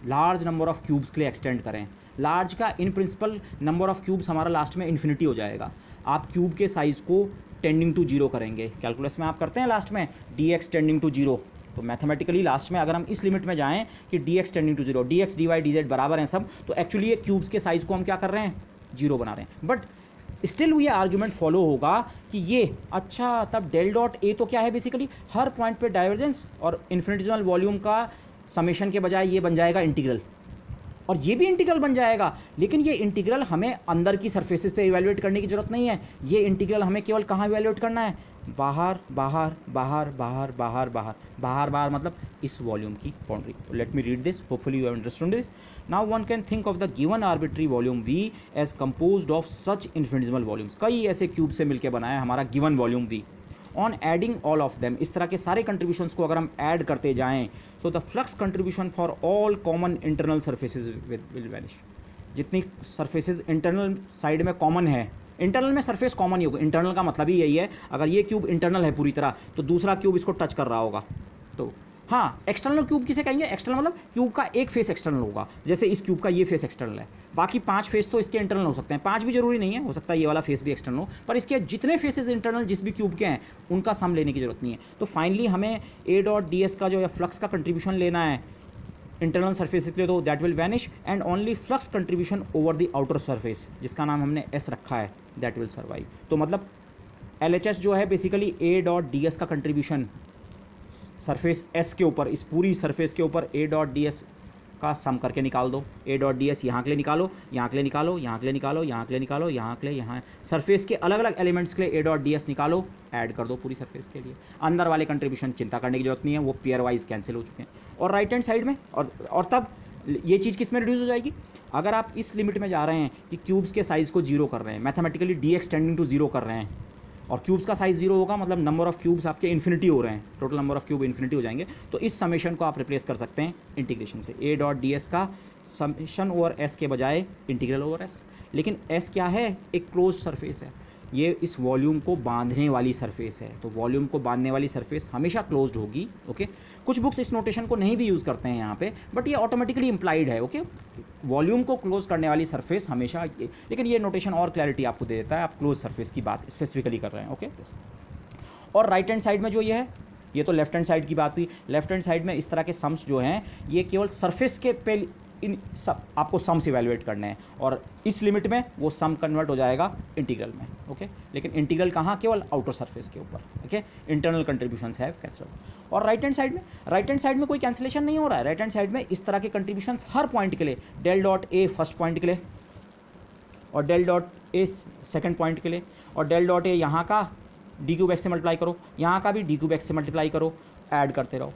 लार्ज नंबर ऑफ क्यूब्स के लिए एक्सटेंड करें, लार्ज का in principle number of cubes हमारा लास्ट में इन्फिनिटी हो जाएगा। आप क्यूब के साइज़ को टेंडिंग टू 0 करेंगे, कैलकुलस में आप करते हैं लास्ट में dx टेंडिंग टू 0, तो मैथमेटिकली लास्ट में अगर हम इस लिमिट में जाएं कि dx tending to 0, dx dy dz बराबर हैं सब, तो एक्चुअली ये क्यूब्स के साइज़ को हम क्या कर रहे हैं, 0 बना रहे हैं। बट स्टिल ये आर्ग्यूमेंट फॉलो होगा कि ये अच्छा, तब डेल डॉट ए तो क्या है, बेसिकली हर पॉइंट पे डाइवर्जेंस, और इन्फिनिटेसिमल वॉल्यूम का समेशन के बजाय ये बन जाएगा इंटीग्रल, और ये भी इंटीग्रल बन जाएगा। लेकिन ये इंटीग्रल हमें अंदर की सरफेसेस पे इवैल्यूएट करने की जरूरत नहीं है, ये इंटीग्रल हमें केवल कहाँ इवैल्यूएट करना है, बाहर बाहर बाहर बाहर बाहर बाहर बाहर बाहर, मतलब इस वॉल्यूम की बाउंड्री। तो let me read this, hopefully you have understood this. Now one can think of the given arbitrary volume V as composed of such infinitesimal volumes. कई ऐसे क्यूब से मिलकर बनाया हमारा given volume V। On adding all of them, इस तरह के सारे कंट्रीब्यूशंस को अगर हम ऐड करते जाएं, so the flux contribution for all common internal surfaces will vanish. जितनी सर्फेसेज इंटरनल साइड में कॉमन है, इंटरनल में सरफेस कॉमन ही होगा, इंटरनल का मतलब ही यही है, अगर ये क्यूब इंटरनल है पूरी तरह, तो दूसरा क्यूब इसको टच कर रहा होगा। तो हाँ, एक्सटर्नल क्यूब किसे कहेंगे, एक्सटर्नल मतलब क्यूब का एक फेस एक्सटर्नल होगा, जैसे इस क्यूब का ये फेस एक्सटर्नल है, बाकी 5 फेस तो इसके इंटरनल हो सकते हैं, 5 भी जरूरी नहीं है, हो सकता है ये वाला फेस भी एक्सटर्नल हो, पर इसके जितने फेसेस इंटरनल जिस भी क्यूब के हैं उनका सम लेने की जरूरत नहीं है। तो फाइनली हमें A डॉट ds का जो या फ्लक्स का कंट्रीब्यूशन लेना है इंटरनल सरफेस के लिए, तो that will vanish, and only flux contribution over the outer surface जिसका नाम हमने S रखा है, दैट विल सर्वाइव। तो मतलब LHS जो है बेसिकली A डॉट ds का कंट्रीब्यूशन सरफेस S के ऊपर, इस पूरी सरफेस के ऊपर A डॉट ds का सम करके निकाल दो। A डॉट ds यहाँ के लिए निकालो, यहाँ के लिए निकालो, यहाँ के लिए निकालो, यहाँ के लिए निकालो, यहाँ के लिए, यहाँ सरफेस के अलग अलग एलिमेंट्स के लिए A डॉट ds निकालो, ऐड कर दो पूरी सरफेस के लिए। अंदर वाले कंट्रीब्यूशन चिंता करने की जरूरत नहीं है, वो पेयर वाइज कैंसिल हो चुके हैं। और राइट हैंड साइड में और तब ये चीज़ किस में रिड्यूस हो जाएगी, अगर आप इस लिमिट में जा रहे हैं कि क्यूब्स के साइज़ को 0 कर रहे हैं, मैथमेटिकली dx टेंडिंग टू 0 कर रहे हैं, और क्यूब्स का साइज़ 0 होगा, मतलब नंबर ऑफ क्यूब्स आपके इन्फिनिटी हो रहे हैं, total number of cube infinity हो जाएंगे, तो इस समेशन को आप रिप्लेस कर सकते हैं इंटीग्रेशन से। A डॉट ds का समेशन ओवर S के बजाय इंटीग्रल ओवर S। लेकिन S क्या है, एक क्लोज्ड सरफेस है, ये इस वॉल्यूम को बांधने वाली सरफेस है, तो वॉल्यूम को बांधने वाली सरफेस हमेशा क्लोज्ड होगी। ओके, कुछ बुक्स इस नोटेशन को नहीं भी यूज़ करते हैं यहाँ पे, बट ये ऑटोमेटिकली इंप्लाइड है। ओके, वॉल्यूम को क्लोज करने वाली सरफेस हमेशा, लेकिन ये नोटेशन और क्लैरिटी आपको दे देता है, आप क्लोज सरफेस की बात स्पेसिफिकली कर रहे हैं। ओके, और राइट हैंड साइड में जो ये है ये तो लेफ्ट हैंड साइड की बात हुई। लेफ्ट हैंड साइड में इस तरह के सम्स जो हैं ये केवल सरफेस के पे इन सब आपको सम्स इवैल्यूएट करने हैं, और इस लिमिट में वो सम कन्वर्ट हो जाएगा इंटीग्रल में। ओके, लेकिन इंटीग्रल कहाँ? केवल आउटर सरफेस के ऊपर। Okay, internal contributions have cancelled. और राइट हैंड साइड में कोई कैंसिलेशन नहीं हो रहा है। राइट हैंड साइड में इस तरह के कंट्रीब्यूशंस हर पॉइंट के लिए, del dot A first point के लिए, और del dot A second point के लिए, और डेल डॉट ए यहाँ का डी क्यूब एक्स से मल्टीप्लाई करो, यहाँ का भी डी क्यूब एक्स से मल्टीप्लाई करो, ऐड करते रहो।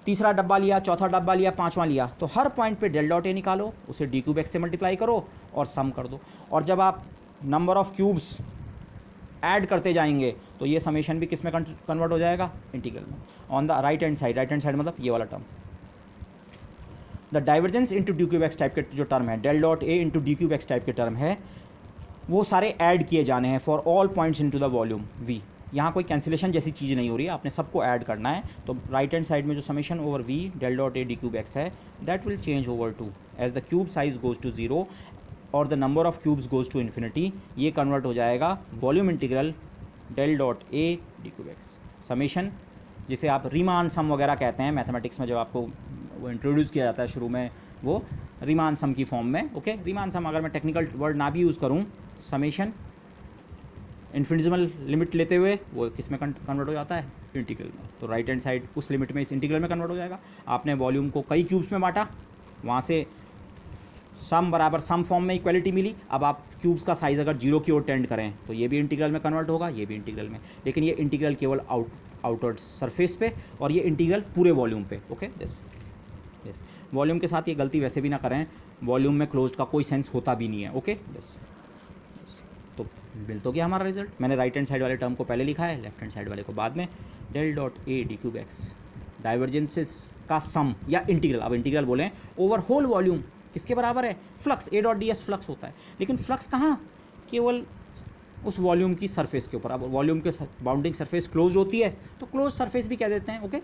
तीसरा डब्बा लिया, चौथा डब्बा लिया, पांचवा लिया, तो हर पॉइंट पे डेल डॉट ए निकालो, उसे डी क्यूब एक्स से मल्टीप्लाई करो और सम कर दो। और जब आप नंबर ऑफ क्यूब्स ऐड करते जाएंगे तो ये समेशन भी किस में कन्वर्ट हो जाएगा? इंटीग्रल में। On the right hand side मतलब ये वाला term, the divergence into d cube x type के जो टर्म है, del dot A into d cube x type के टर्म है, वो सारे ऐड किए जाने हैं for all points into the volume V. यहाँ कोई कैंसिलेशन जैसी चीज़ नहीं हो रही है, आपने सबको ऐड करना है। तो राइट हैंड साइड में जो summation over V del dot A d cube x है, that will change over to as the cube size goes to 0 और the number of cubes goes to infinity. ये convert हो जाएगा volume integral del dot A d cube x summation, जिसे आप Riemann sum वगैरह कहते हैं मैथमेटिक्स में। जब आपको वो इंट्रोड्यूस किया जाता है शुरू में, वो रीमान सम की फॉर्म में। ओके, रीमान सम अगर मैं टेक्निकल वर्ड ना भी यूज़ करूँ, समेशन इन्फिनिटेसिमल लिमिट लेते हुए वो किस में कन्वर्ट हो जाता है? इंटीग्रल में। तो राइट हैंड साइड उस लिमिट में इस इंटीग्रल में कन्वर्ट हो जाएगा। आपने वॉल्यूम को कई क्यूब्स में बांटा, वहाँ से सम बराबर सम फॉर्म में इक्वलिटी मिली। अब आप क्यूब्स का साइज़ अगर 0 की ओर टेंड करें तो ये भी इंटीग्रल में कन्वर्ट होगा, ये भी इंटीग्रल में। लेकिन ये इंटीग्रल केवल आउटर सरफेस पे, और ये इंटीग्रल पूरे वॉल्यूम पे। Okay, yes. वॉल्यूम के साथ ये गलती वैसे भी ना करें, वॉल्यूम में क्लोज्ड का कोई सेंस होता भी नहीं है। Okay, yes. तो मिल तो गया हमारा रिजल्ट। मैंने राइट हैंड साइड वाले टर्म को पहले लिखा है, लेफ्ट हैंड साइड वाले को बाद में। Del dot A d cube x divergences का सम या इंटीग्रल, अब इंटीग्रल बोलें, ओवर होल वॉल्यूम किसके बराबर है? फ्लक्स। ए डॉट डी एस फ्लक्स होता है, लेकिन फ्लक्स कहाँ? केवल उस वॉल्यूम की सरफेस के ऊपर। अब वॉल्यूम के बाउंडिंग सरफेस क्लोज होती है तो क्लोज सरफेस भी कह देते हैं। Okay,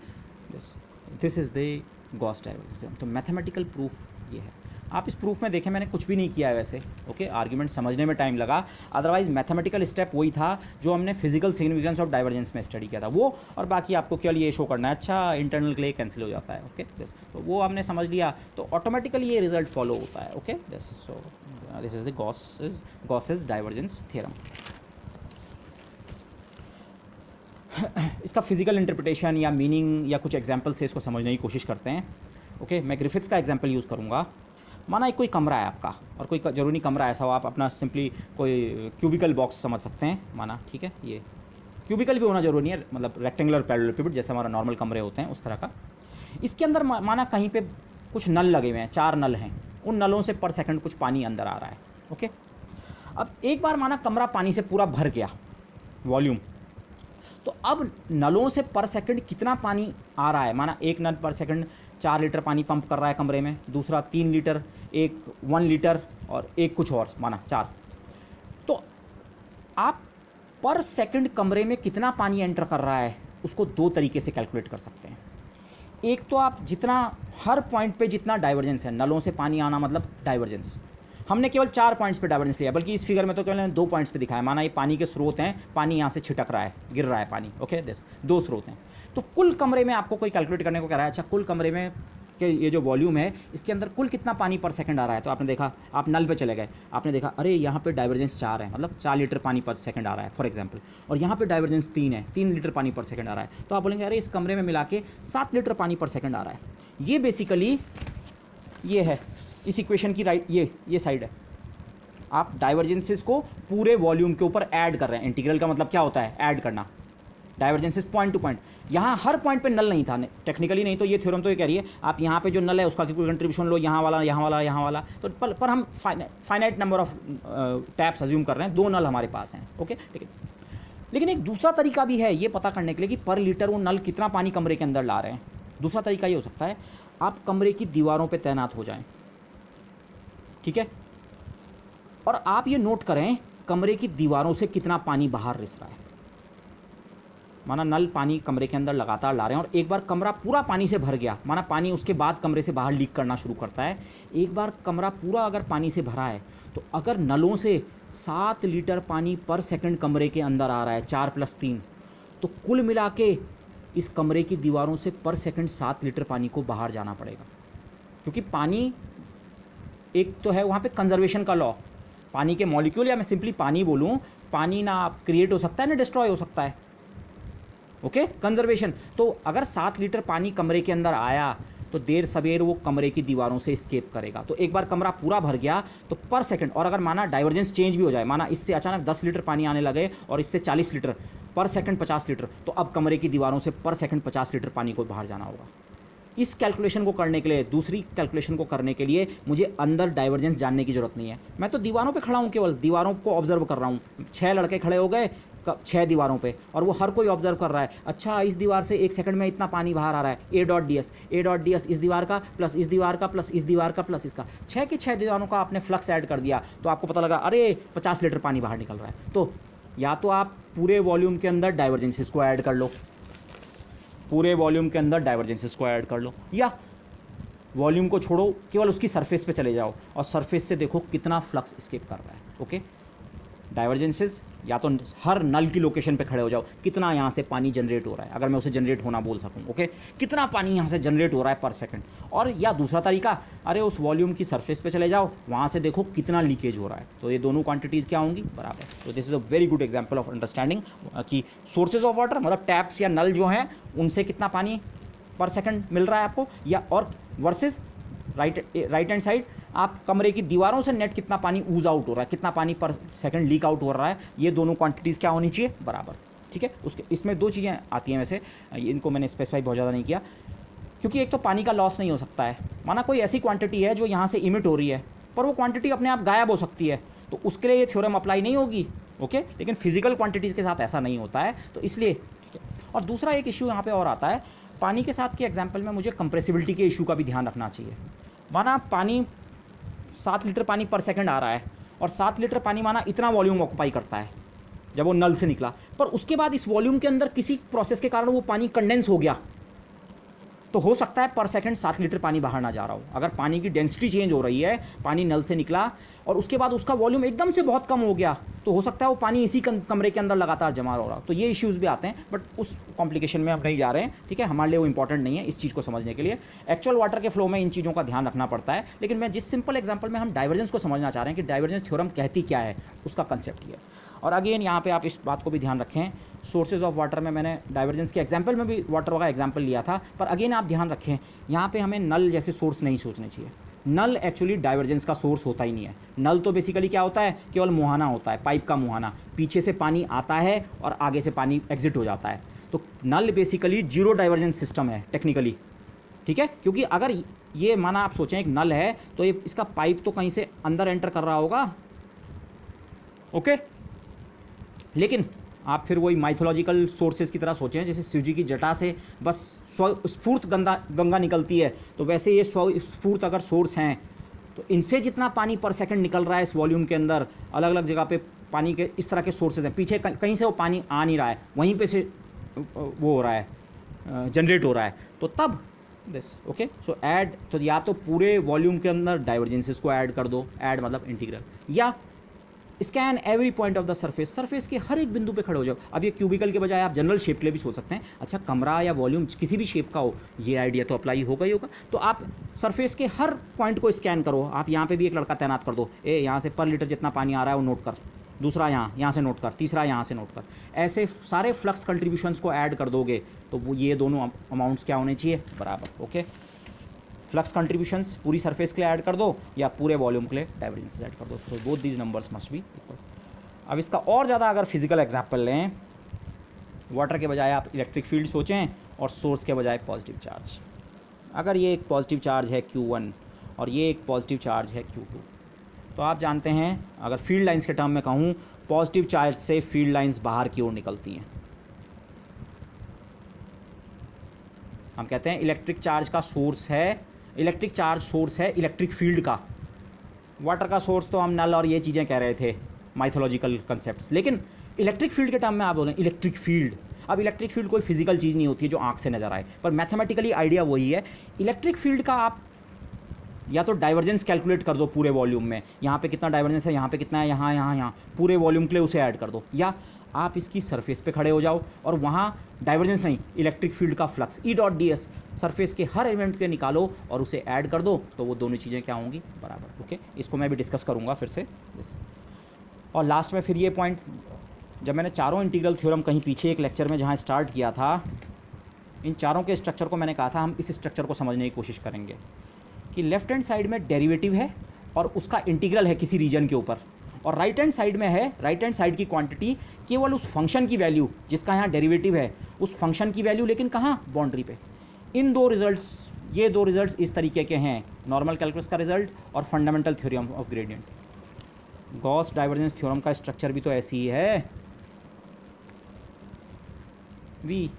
this is the Gauss divergence. तो मैथमेटिकल प्रूफ ये है। आप इस प्रूफ में देखें, मैंने कुछ भी नहीं किया है वैसे। ओके, आर्ग्यूमेंट समझने में टाइम लगा, अदरवाइज मैथमेटिकल स्टेप वही था जो हमने फिजिकल सिग्निफिकेंस ऑफ डाइवर्जेंस में स्टडी किया था वो, और बाकी आपको केवल ये शो करना है अच्छा इंटरनल के लिए कैंसिल हो जाता है। ओके, तो वो हमने समझ लिया, तो ऑटोमेटिकली ये रिजल्ट फॉलो होता है। Okay, so this is the Gauss's divergence theorem. इसका फिजिकल इंटरप्रिटेशन या मीनिंग या कुछ एग्जाम्पल से इसको समझने की कोशिश करते हैं। ओके, मैं ग्रिफिथ्स का एग्जाम्पल यूज़ करूँगा। माना एक कोई कमरा है आपका, और कोई ज़रूरी नहीं कमरा ऐसा हो, आप अपना सिंपली कोई क्यूबिकल बॉक्स समझ सकते हैं। माना ठीक है, ये क्यूबिकल भी होना जरूरी नहीं है, मतलब रेक्टेंगुलर पैरेललेपिपेड जैसे हमारा नॉर्मल कमरे होते हैं उस तरह का। इसके अंदर माना कहीं पे कुछ नल लगे हुए हैं, 4 नल हैं, उन नलों से पर सेकंड कुछ पानी अंदर आ रहा है। ओके, अब एक बार माना कमरा पानी से पूरा भर गया वॉल्यूम, तो अब नलों से पर सेकंड कितना पानी आ रहा है? माना एक नल पर सेकंड 4 लीटर पानी पंप कर रहा है कमरे में, दूसरा 3 लीटर, एक 1 लीटर और एक कुछ और, माना 4। तो आप पर सेकंड कमरे में कितना पानी एंटर कर रहा है उसको 2 तरीके से कैलकुलेट कर सकते हैं। एक तो आप जितना हर पॉइंट पे जितना डाइवर्जेंस है, नलों से पानी आना मतलब डाइवर्जेंस, हमने केवल 4 पॉइंट्स पे डाइवर्जेंस लिया, बल्कि इस फिगर में तो केवल 2 पॉइंट्स पे दिखाया। माना ये पानी के स्रोत हैं, पानी यहाँ से छिटक रहा है, गिर रहा है पानी। ओके, 2 स्रोत हैं, तो कुल कमरे में आपको कोई कैलकुलेट करने को कह रहा है, अच्छा कुल कमरे में कि ये जो वॉल्यूम है इसके अंदर कुल कितना पानी पर सेकंड आ रहा है। तो आपने देखा, आप नल पे चले गए, आपने देखा अरे यहाँ पे डाइवर्जेंस 4 है, मतलब 4 लीटर पानी पर सेकंड आ रहा है फॉर एग्जांपल, और यहाँ पे डाइवर्जेंस 3 है, 3 लीटर पानी पर सेकंड आ रहा है। तो आप बोलेंगे अरे इस कमरे में मिला के 7 लीटर पानी पर सेकंड आ रहा है। ये बेसिकली ये है इस इक्वेशन की राइट, ये साइड है। आप डाइवर्जेंसेस को पूरे वॉल्यूम के ऊपर ऐड कर रहे हैं। इंटीग्रल का मतलब क्या होता है? ऐड करना। डाइवर्जेंसेस पॉइंट टू पॉइंट, यहाँ हर पॉइंट पे नल नहीं था टेक्निकली, नहीं तो ये थ्योरम तो ये कह रही है आप यहाँ पे जो नल है उसका कोई कंट्रीब्यूशन लो, यहाँ वाला यहाँ वाला यहाँ वाला, तो पर हम finite number of taps assume कर रहे हैं, 2 नल हमारे पास हैं। ओके, ठीक है। लेकिन एक दूसरा तरीका भी है ये पता करने के लिए कि पर लीटर वो नल कितना पानी कमरे के अंदर ला रहे हैं। दूसरा तरीका ये हो सकता है, आप कमरे की दीवारों पर तैनात हो जाएं, ठीक है, और आप ये नोट करें कमरे की दीवारों से कितना पानी बाहर रिस रहा है। माना नल पानी कमरे के अंदर लगातार ला रहे हैं, और एक बार कमरा पूरा पानी से भर गया, माना पानी उसके बाद कमरे से बाहर लीक करना शुरू करता है। एक बार कमरा पूरा अगर पानी से भरा है, तो अगर नलों से 7 लीटर पानी पर सेकंड कमरे के अंदर आ रहा है, 4 + 3, तो कुल मिला के इस कमरे की दीवारों से पर सेकंड 7 लीटर पानी को बाहर जाना पड़ेगा, क्योंकि पानी एक तो है वहाँ पे कंजर्वेशन का लॉ, पानी के मॉलिक्यूल, या मैं सिंपली पानी बोलूँ, पानी ना क्रिएट हो सकता है ना डिस्ट्रॉय हो सकता है, ओके, कंजर्वेशन। तो अगर 7 लीटर पानी कमरे के अंदर आया तो देर सवेर वो कमरे की दीवारों से स्केप करेगा। तो एक बार कमरा पूरा भर गया तो पर सेकंड, और अगर माना डाइवर्जेंस चेंज भी हो जाए, माना इससे अचानक 10 लीटर पानी आने लगे और इससे 40 लीटर, पर सेकंड 50 लीटर, तो अब कमरे की दीवारों से पर सेकंड 50 लीटर पानी को बाहर जाना होगा। इस कैलकुलेशन को करने के लिए, दूसरी कैलकुलेशन को करने के लिए मुझे अंदर डाइवर्जेंस जानने की ज़रूरत नहीं है। मैं तो दीवारों पे खड़ा हूँ, केवल दीवारों को ऑब्जर्व कर रहा हूँ। 6 लड़के खड़े हो गए 6 दीवारों पे, और वो हर कोई ऑब्जर्व कर रहा है, अच्छा इस दीवार से 1 सेकंड में इतना पानी बाहर आ रहा है, ए डॉट डी एस इस दीवार का प्लस इस दीवार का प्लस इस दीवार का प्लस इसका, 6 की 6 दीवारों का आपने फ्लक्स ऐड कर दिया, तो आपको पता लगा अरे 50 लीटर पानी बाहर निकल रहा है। तो या तो आप पूरे वॉल्यूम के अंदर डाइवर्जेंसेस को ऐड कर लो, पूरे वॉल्यूम के अंदर डाइवर्जेंसेस को ऐड कर लो, या वॉल्यूम को छोड़ो, केवल उसकी सरफेस पे चले जाओ और सरफेस से देखो कितना फ्लक्स स्केप कर रहा है। ओके, डाइवर्जेंसेस, या तो हर नल की लोकेशन पे खड़े हो जाओ, कितना यहाँ से पानी जनरेट हो रहा है, अगर मैं उसे जनरेट होना बोल सकूँ, ओके, कितना पानी यहाँ से जनरेट हो रहा है पर सेकंड। और या दूसरा तरीका, अरे उस वॉल्यूम की सरफेस पे चले जाओ, वहाँ से देखो कितना लीकेज हो रहा है। तो ये दोनों क्वांटिटीज़ क्या होंगी, बराबर। तो this is a very good example of understanding कि सोर्सेज ऑफ वाटर, मतलब टैप्स या नल जो हैं उनसे कितना पानी पर सेकंड मिल रहा है आपको, या और वर्सेस राइट हैंड साइड आप कमरे की दीवारों से नेट कितना पानी ऊज आउट हो रहा है, कितना पानी पर सेकंड लीक आउट हो रहा है। ये दोनों क्वांटिटीज़ क्या होनी चाहिए, बराबर। ठीक है, उसके इसमें 2 चीज़ें आती हैं, वैसे इनको मैंने स्पेसिफाई बहुत ज़्यादा नहीं किया, क्योंकि एक तो पानी का लॉस नहीं हो सकता है, माना कोई ऐसी क्वांटिटी है जो यहाँ से इमिट हो रही है पर वो क्वांटिटी अपने आप गायब हो सकती है, तो उसके लिए ये थ्योरम अप्लाई नहीं होगी, ओके। लेकिन फिजिकल क्वांटिटीज़ के साथ ऐसा नहीं होता है, तो इसलिए ठीक है। और दूसरा एक इशू यहाँ पे और आता है, पानी के साथ के एग्जाम्पल में मुझे कंप्रेसिबिलिटी के इशू का भी ध्यान रखना चाहिए। माना पानी 7 लीटर पानी पर सेकंड आ रहा है, और 7 लीटर पानी माना इतना वॉल्यूम ऑक्यूपाई करता है जब वो नल से निकला, पर उसके बाद इस वॉल्यूम के अंदर किसी प्रोसेस के कारण वो पानी कंडेंस हो गया, तो हो सकता है पर सेकंड 7 लीटर पानी बाहर ना जा रहा हो। अगर पानी की डेंसिटी चेंज हो रही है, पानी नल से निकला और उसके बाद उसका वॉल्यूम एकदम से बहुत कम हो गया, तो हो सकता है वो पानी इसी कमरे के अंदर लगातार जमा हो रहा हो। तो ये इश्यूज़ भी आते हैं, बट उस कॉम्प्लिकेशन में हम नहीं जा रहे हैं, ठीक है। हमारे लिए वो इंपॉर्टेंट नहीं है इस चीज़ को समझने के लिए। एक्चुअल वाटर के फ्लो में इन चीज़ों का ध्यान रखना पड़ता है, लेकिन मैं जिस सिंपल एग्जाम्पल में हम डाइवर्जेंस को समझना चाह रहे हैं कि डाइवर्जेंस थ्योरम कहती क्या है, उसका कंसेप्ट ये। और अगेन यहाँ पे आप इस बात को भी ध्यान रखें, सोर्सेज ऑफ वाटर में मैंने डाइवर्जेंस के एग्जाम्पल में भी वाटर का एग्जाम्पल लिया था, पर अगेन आप ध्यान रखें यहाँ पे हमें नल जैसे सोर्स नहीं सोचने चाहिए। नल एक्चुअली डाइवर्जेंस का सोर्स होता ही नहीं है। नल तो बेसिकली क्या होता है, केवल मुहाना होता है, पाइप का मुहाना, पीछे से पानी आता है और आगे से पानी एग्जिट हो जाता है। तो नल बेसिकली जीरो डाइवर्जेंस सिस्टम है टेक्निकली, ठीक है। क्योंकि अगर ये माना आप सोचें एक नल है, तो ये इसका पाइप तो कहीं से अंदर एंटर कर रहा होगा, ओके। लेकिन आप फिर वही माइथोलॉजिकल सोर्सेज की तरह सोचें, जैसे शिव जी की जटा से बस स्वस्फूर्त गंगा निकलती है, तो वैसे ये स्वस्फूर्त अगर सोर्स हैं, तो इनसे जितना पानी पर सेकंड निकल रहा है इस वॉल्यूम के अंदर, अलग अलग जगह पे पानी के इस तरह के सोर्सेज हैं, पीछे कहीं से वो पानी आ नहीं रहा है, वहीं पे से वो हो रहा है, जनरेट हो रहा है, तो तब दिस, ओके। सो ऐड, तो या तो पूरे वॉल्यूम के अंदर डाइवर्जेंसेस को ऐड कर दो, ऐड मतलब इंटीग्रल, या scan every point of the surface, surface के हर एक बिंदु पे खड़े हो जाओ। अब ये क्यूबिकल के बजाय आप जनरल शेप के लिए भी सोच सकते हैं, अच्छा कमरा या वॉल्यूम किसी भी शेप का हो, ये आइडिया तो अप्लाई होगा ही होगा। तो आप सरफेस के हर पॉइंट को स्कैन करो। आप यहाँ पे भी एक लड़का तैनात कर दो, यहाँ से पर लीटर जितना पानी आ रहा है वो नोट कर, दूसरा यहाँ से नोट कर, तीसरा यहाँ से नोट कर, ऐसे सारे फ्लक्स कंट्रीब्यूशंस को ऐड कर दोगे तो वो ये दोनों अमाउंट्स क्या होने चाहिए, बराबर, ओके। फ्लक्स कंट्रीब्यूशंस पूरी सरफेस के लिए ऐड कर दो या पूरे वॉल्यूम के लिए डाइवर्जेंसेस ऐड कर दो, तो both these numbers must be equal. अब इसका और ज़्यादा अगर फिजिकल एग्जाम्पल लें, वाटर के बजाय आप इलेक्ट्रिक फील्ड सोचें और सोर्स के बजाय पॉजिटिव चार्ज। अगर ये एक पॉजिटिव चार्ज है Q1 और ये एक पॉजिटिव चार्ज है Q2, तो आप जानते हैं अगर फील्ड लाइंस के टर्म में कहूँ, पॉजिटिव चार्ज से फील्ड लाइंस बाहर की ओर निकलती हैं। हम कहते हैं इलेक्ट्रिक चार्ज का सोर्स है, इलेक्ट्रिक चार्ज सोर्स है इलेक्ट्रिक फील्ड का। वाटर का सोर्स तो हम नल और ये चीज़ें कह रहे थे, माइथोलॉजिकल कंसेप्ट्स, लेकिन इलेक्ट्रिक फील्ड के टर्म में आप बोलें इलेक्ट्रिक फील्ड। अब इलेक्ट्रिक फील्ड कोई फिजिकल चीज़ नहीं होती है जो आंख से नज़र आए, पर मैथमेटिकली आइडिया वही है। इलेक्ट्रिक फील्ड का आप या तो डाइवर्जेंस कैलकुलेट कर दो पूरे वॉल्यूम में, यहाँ पे कितना डाइवर्जेंस है, यहाँ पे कितना है, यहाँ यहाँ यहाँ, पूरे वॉल्यूम के लिए उसे ऐड कर दो, या आप इसकी सरफेस पे खड़े हो जाओ और वहाँ डाइवर्जेंस नहीं, इलेक्ट्रिक फील्ड का flux E dot D S surface के हर एलिमेंट के निकालो और उसे ऐड कर दो, तो वो दोनों चीज़ें क्या होंगी, बराबर। ओके, इसको मैं भी डिस्कस करूँगा फिर से। और लास्ट में फिर ये पॉइंट, जब मैंने चारों इंटीग्रल थ्योरम कहीं पीछे एक लेक्चर में जहाँ स्टार्ट किया था, इन चारों के स्ट्रक्चर को मैंने कहा था हम इस स्ट्रक्चर को समझने की कोशिश करेंगे कि लेफ्ट हैंड साइड में डेरिवेटिव है और उसका इंटीग्रल है किसी रीजन के ऊपर, और राइट हैंड साइड में है, राइट हैंड साइड की क्वांटिटी केवल उस फंक्शन की वैल्यू जिसका यहाँ डेरिवेटिव है, उस फंक्शन की वैल्यू, लेकिन कहाँ, बाउंड्री पे। इन दो रिजल्ट्स, ये दो रिजल्ट्स इस तरीके के हैं, नॉर्मल कैलकुलस का रिजल्ट और fundamental theorem of gradient. Gauss divergence theorem का स्ट्रक्चर भी तो ऐसी ही है। वी